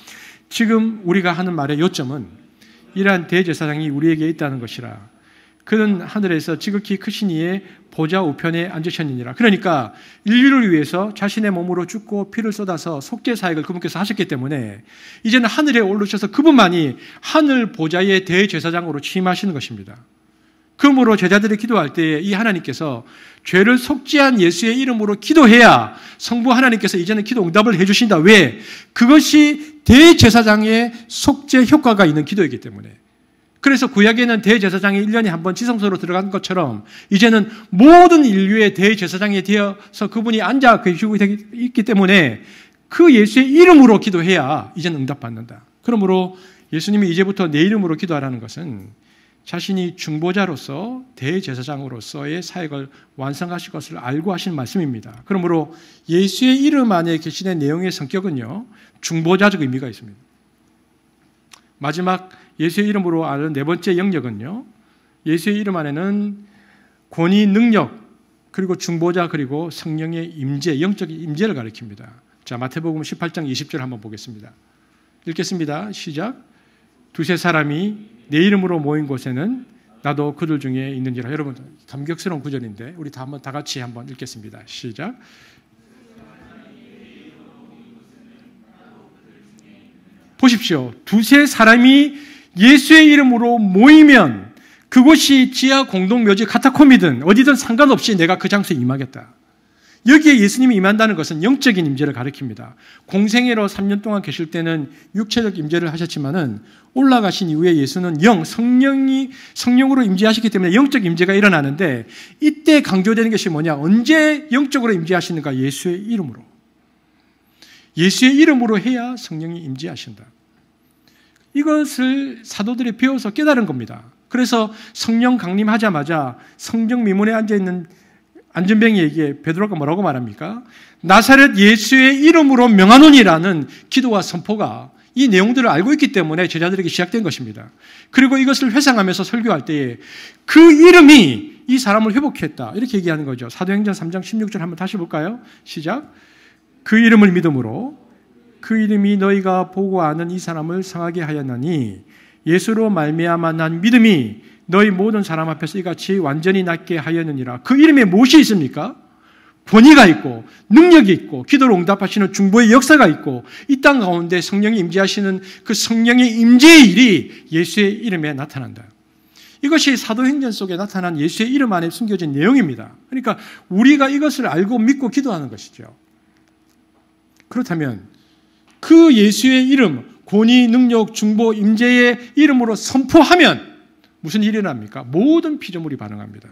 지금 우리가 하는 말의 요점은 이러한 대제사장이 우리에게 있다는 것이라. 그는 하늘에서 지극히 크신 이의 보좌 우편에 앉으셨느니라. 그러니까 인류를 위해서 자신의 몸으로 죽고 피를 쏟아서 속죄 사역을 그분께서 하셨기 때문에 이제는 하늘에 오르셔서 그분만이 하늘 보좌의 대제사장으로 취임하시는 것입니다. 그러므로 제자들이 기도할 때에 이 하나님께서 죄를 속죄한 예수의 이름으로 기도해야 성부 하나님께서 이제는 기도 응답을 해주신다. 왜? 그것이 대제사장의 속죄 효과가 있는 기도이기 때문에. 그래서 구약에는 대제사장이 1년에 한 번 지성소로 들어간 것처럼 이제는 모든 인류의 대제사장이 되어서 그분이 앉아 계시고 있기 때문에 그 예수의 이름으로 기도해야 이제는 응답받는다. 그러므로 예수님이 이제부터 내 이름으로 기도하라는 것은 자신이 중보자로서 대제사장으로서의 사역을 완성하실 것을 알고 하신 말씀입니다. 그러므로 예수의 이름 안에 계시는 내용의 성격은요, 중보자적 의미가 있습니다. 마지막 예수의 이름으로 아는 네 번째 영역은요, 예수의 이름 안에는 권위, 능력, 그리고 중보자, 그리고 성령의 임재, 영적인 임재를 가리킵니다. 자, 마태복음 18장 20절 한번 보겠습니다. 읽겠습니다. 시작. 두세 사람이 내 이름으로 모인 곳에는 나도 그들 중에 있는지라. 여러분, 감격스러운 구절인데 우리 다 같이 한번 읽겠습니다. 시작. 보십시오. 두세 사람이 예수의 이름으로 모이면 그곳이 지하 공동묘지 카타콤이든 어디든 상관없이 내가 그 장소에 임하겠다. 여기에 예수님이 임한다는 것은 영적인 임재를 가리킵니다. 공생애로 3년 동안 계실 때는 육체적 임재를 하셨지만은 올라가신 이후에 예수는 성령으로 임재하시기 때문에 영적 임재가 일어나는데 이때 강조되는 것이 뭐냐? 언제 영적으로 임재하시는가? 예수의 이름으로. 예수의 이름으로 해야 성령이 임재하신다. 이것을 사도들이 배워서 깨달은 겁니다. 그래서 성령 강림하자마자 성령 미문에 앉아있는 안전뱅이에게 베드로가 뭐라고 말합니까? 나사렛 예수의 이름으로 명하노니라는 기도와 선포가 이 내용들을 알고 있기 때문에 제자들에게 시작된 것입니다. 그리고 이것을 회상하면서 설교할 때에 그 이름이 이 사람을 회복했다. 이렇게 얘기하는 거죠. 사도행전 3장 16절 한번 다시 볼까요? 시작. 그 이름을 믿음으로 그 이름이 너희가 보고 아는 이 사람을 상하게 하였나니 예수로 말미암아 난 믿음이 너희 모든 사람 앞에서 이같이 완전히 낫게 하였느니라. 그 이름에 무엇이 있습니까? 권위가 있고 능력이 있고 기도로 응답하시는 중보의 역사가 있고 이 땅 가운데 성령이 임재하시는 그 성령의 임재의 일이 예수의 이름에 나타난다. 이것이 사도행전 속에 나타난 예수의 이름 안에 숨겨진 내용입니다. 그러니까 우리가 이것을 알고 믿고 기도하는 것이죠. 그렇다면 그 예수의 이름, 권위, 능력, 중보, 임재의 이름으로 선포하면 무슨 일이 일어납니까? 모든 피조물이 반응합니다.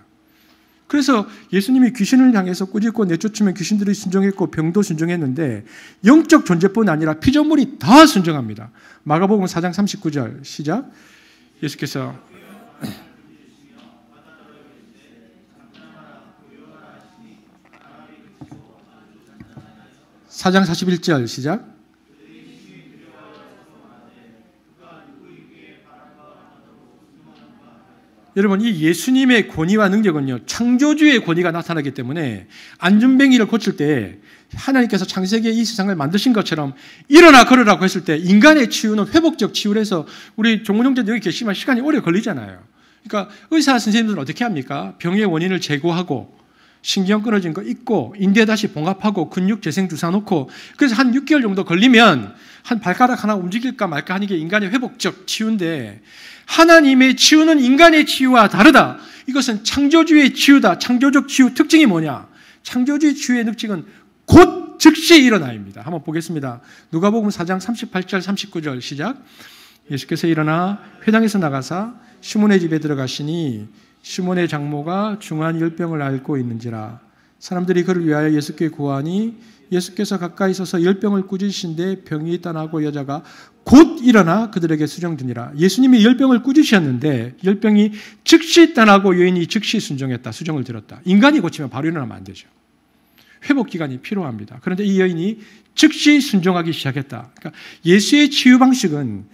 그래서 예수님이 귀신을 향해서 꾸짖고 내쫓으면 귀신들이 순종했고 병도 순종했는데 영적 존재뿐 아니라 피조물이 다 순종합니다. 마가복음 4장 39절 시작. 예수께서 4장 41절 시작. 여러분, 이 예수님의 권위와 능력은요, 창조주의 권위가 나타나기 때문에 안전뱅이를 고칠 때 하나님께서 창세기에 이 세상을 만드신 것처럼 일어나 걸으라고 했을 때 인간의 치유는 회복적 치유를 해서 우리 종문 형제들 여기 계시면 시간이 오래 걸리잖아요. 그러니까 의사 선생님들은 어떻게 합니까? 병의 원인을 제거하고 신경 끊어진 거 잊고 인대 다시 봉합하고 근육 재생 주사 놓고 그래서 한 6개월 정도 걸리면 한 발가락 하나 움직일까 말까 하는 게 인간의 회복적 치유인데 하나님의 치유는 인간의 치유와 다르다. 이것은 창조주의 치유다. 창조적 치유 특징이 뭐냐? 창조주의 치유의 특징은 곧 즉시 일어나입니다. 한번 보겠습니다. 누가복음 4장 38절 39절 시작. 예수께서 일어나 회당에서 나가사 시몬의 집에 들어가시니 시몬의 장모가 중한 열병을 앓고 있는지라. 사람들이 그를 위하여 예수께 구하니 예수께서 가까이 서서 열병을 꾸짖으신데 병이 떠나고 여자가 곧 일어나 그들에게 수정드니라. 예수님이 열병을 꾸짖으셨는데 열병이 즉시 떠나고 여인이 즉시 순종했다. 수정을 들었다. 인간이 고치면 바로 일어나면 안 되죠. 회복 기간이 필요합니다. 그런데 이 여인이 즉시 순종하기 시작했다. 그러니까 예수의 치유 방식은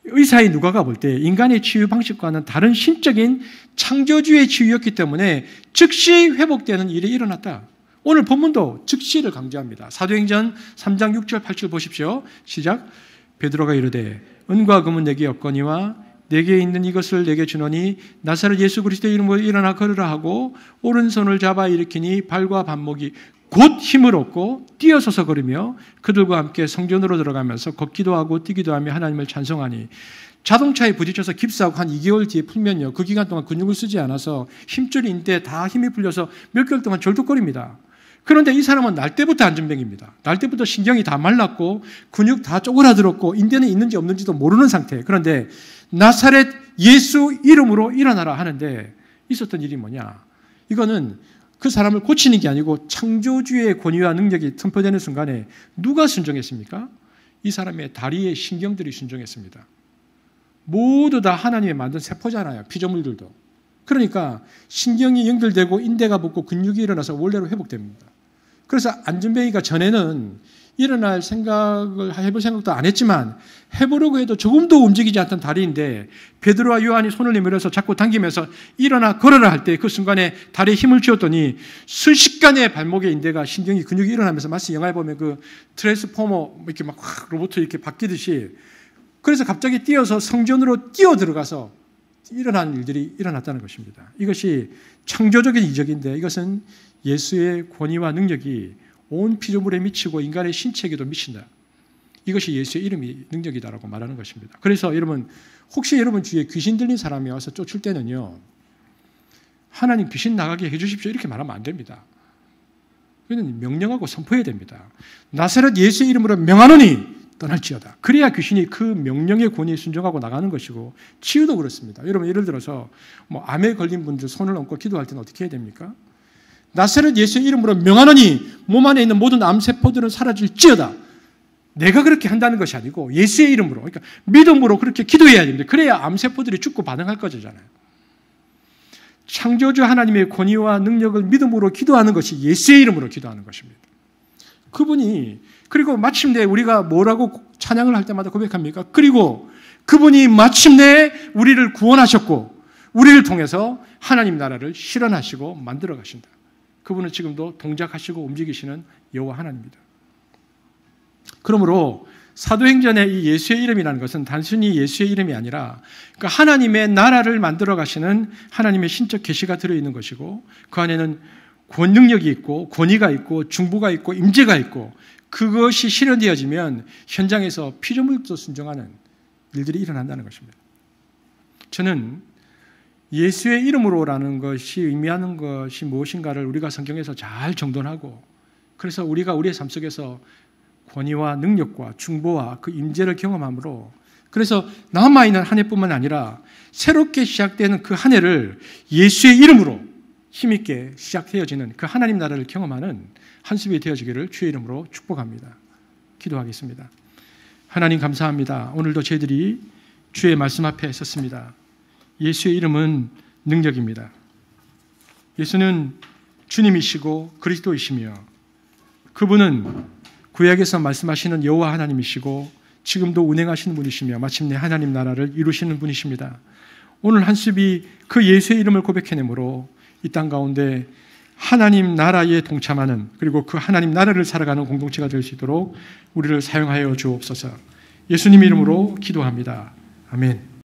의사의 누가가 볼 때 인간의 치유 방식과는 다른 신적인 창조주의 치유였기 때문에 즉시 회복되는 일이 일어났다. 오늘 본문도 즉시를 강조합니다. 사도행전 3장 6절 8절 보십시오. 시작. 베드로가 이르되 은과 금은 내게 없거니와 내게 있는 이것을 내게 주노니 나사렛 예수 그리스도의 이름으로 일어나 걸으라 하고 오른손을 잡아 일으키니 발과 발목이 곧 힘을 얻고 뛰어서서 걸으며 그들과 함께 성전으로 들어가면서 걷기도 하고 뛰기도 하며 하나님을 찬송하니. 자동차에 부딪혀서 깁스하고 한 2개월 뒤에 풀면요, 그 기간 동안 근육을 쓰지 않아서 힘줄 인대에 다 힘이 풀려서 몇 개월 동안 절뚝거립니다. 그런데 이 사람은 날 때부터 안전병입니다. 날 때부터 신경이 다 말랐고 근육 다 쪼그라들었고 인대는 있는지 없는지도 모르는 상태. 그런데 나사렛 예수 이름으로 일어나라 하는데 있었던 일이 뭐냐? 이거는 그 사람을 고치는 게 아니고 창조주의 권위와 능력이 선포되는 순간에 누가 순종했습니까? 이 사람의 다리의 신경들이 순종했습니다. 모두 다 하나님이 만든 세포잖아요. 피조물들도. 그러니까 신경이 연결되고 인대가 붙고 근육이 일어나서 원래로 회복됩니다. 그래서 안전뱅이가 전에는 일어날 생각을 해볼 생각도 안 했지만 해보려고 해도 조금도 움직이지 않던 다리인데 베드로와 요한이 손을 내밀어서 자꾸 당기면서 일어나 걸어라 할 때 그 순간에 다리에 힘을 주었더니 순식간에 발목의 인대가 신경이 근육이 일어나면서 마치 영화에 보면 그 트랜스포머 이렇게 막 로봇 이렇게 바뀌듯이 그래서 갑자기 뛰어서 성전으로 뛰어 들어가서 일어나는 일들이 일어났다는 것입니다. 이것이 창조적인 이적인데 이것은 예수의 권위와 능력이 온 피조물에 미치고 인간의 신체에게도 미친다. 이것이 예수의 이름이 능력이다라고 말하는 것입니다. 그래서 여러분 혹시 여러분 주위에 귀신 들린 사람이 와서 쫓을 때는요, 하나님 귀신 나가게 해주십시오 이렇게 말하면 안 됩니다. 그는 명령하고 선포해야 됩니다. 나사렛 예수의 이름으로 명하노니 떠날지어다. 그래야 귀신이 그 명령의 권위에 순종하고 나가는 것이고 치유도 그렇습니다. 여러분 예를 들어서 암에 걸린 분들 손을 얹고 기도할 때는 어떻게 해야 됩니까? 나사렛 예수의 이름으로 명하노니 몸 안에 있는 모든 암세포들은 사라질지어다. 내가 그렇게 한다는 것이 아니고 예수의 이름으로, 그러니까 믿음으로 그렇게 기도해야 됩니다. 그래야 암세포들이 죽고 반응할 거잖아요. 창조주 하나님의 권위와 능력을 믿음으로 기도하는 것이 예수의 이름으로 기도하는 것입니다. 그분이, 그리고 마침내 우리가 뭐라고 찬양을 할 때마다 고백합니까? 그리고 그분이 마침내 우리를 구원하셨고 우리를 통해서 하나님 나라를 실현하시고 만들어 가신다. 그분은 지금도 동작하시고 움직이시는 여호와 하나님입니다. 그러므로 사도행전의 이 예수의 이름이라는 것은 단순히 예수의 이름이 아니라 그러니까 하나님의 나라를 만들어 가시는 하나님의 신적 계시가 들어있는 것이고 그 안에는 능력이 있고 권위가 있고 중보가 있고 임재가 있고 그것이 실현되어지면 현장에서 피조물도 순종하는 일들이 일어난다는 것입니다. 저는 예수의 이름으로라는 것이 의미하는 것이 무엇인가를 우리가 성경에서 잘 정돈하고 그래서 우리가 우리의 삶 속에서 권위와 능력과 중보와 그 임재를 경험함으로 그래서 남아있는 한 해뿐만 아니라 새롭게 시작되는 그 한 해를 예수의 이름으로 힘있게 시작되어지는 그 하나님 나라를 경험하는 한숨이 되어지기를 주의 이름으로 축복합니다. 기도하겠습니다. 하나님 감사합니다. 오늘도 저희들이 주의 말씀 앞에 섰습니다. 예수의 이름은 능력입니다. 예수는 주님이시고 그리스도이시며 그분은 구약에서 말씀하시는 여호와 하나님이시고 지금도 운행하시는 분이시며 마침내 하나님 나라를 이루시는 분이십니다. 오늘 한수비 그 예수의 이름을 고백해내므로 이 땅 가운데 하나님 나라에 동참하는 그리고 그 하나님 나라를 살아가는 공동체가 될 수 있도록 우리를 사용하여 주옵소서. 예수님 이름으로 기도합니다. 아멘.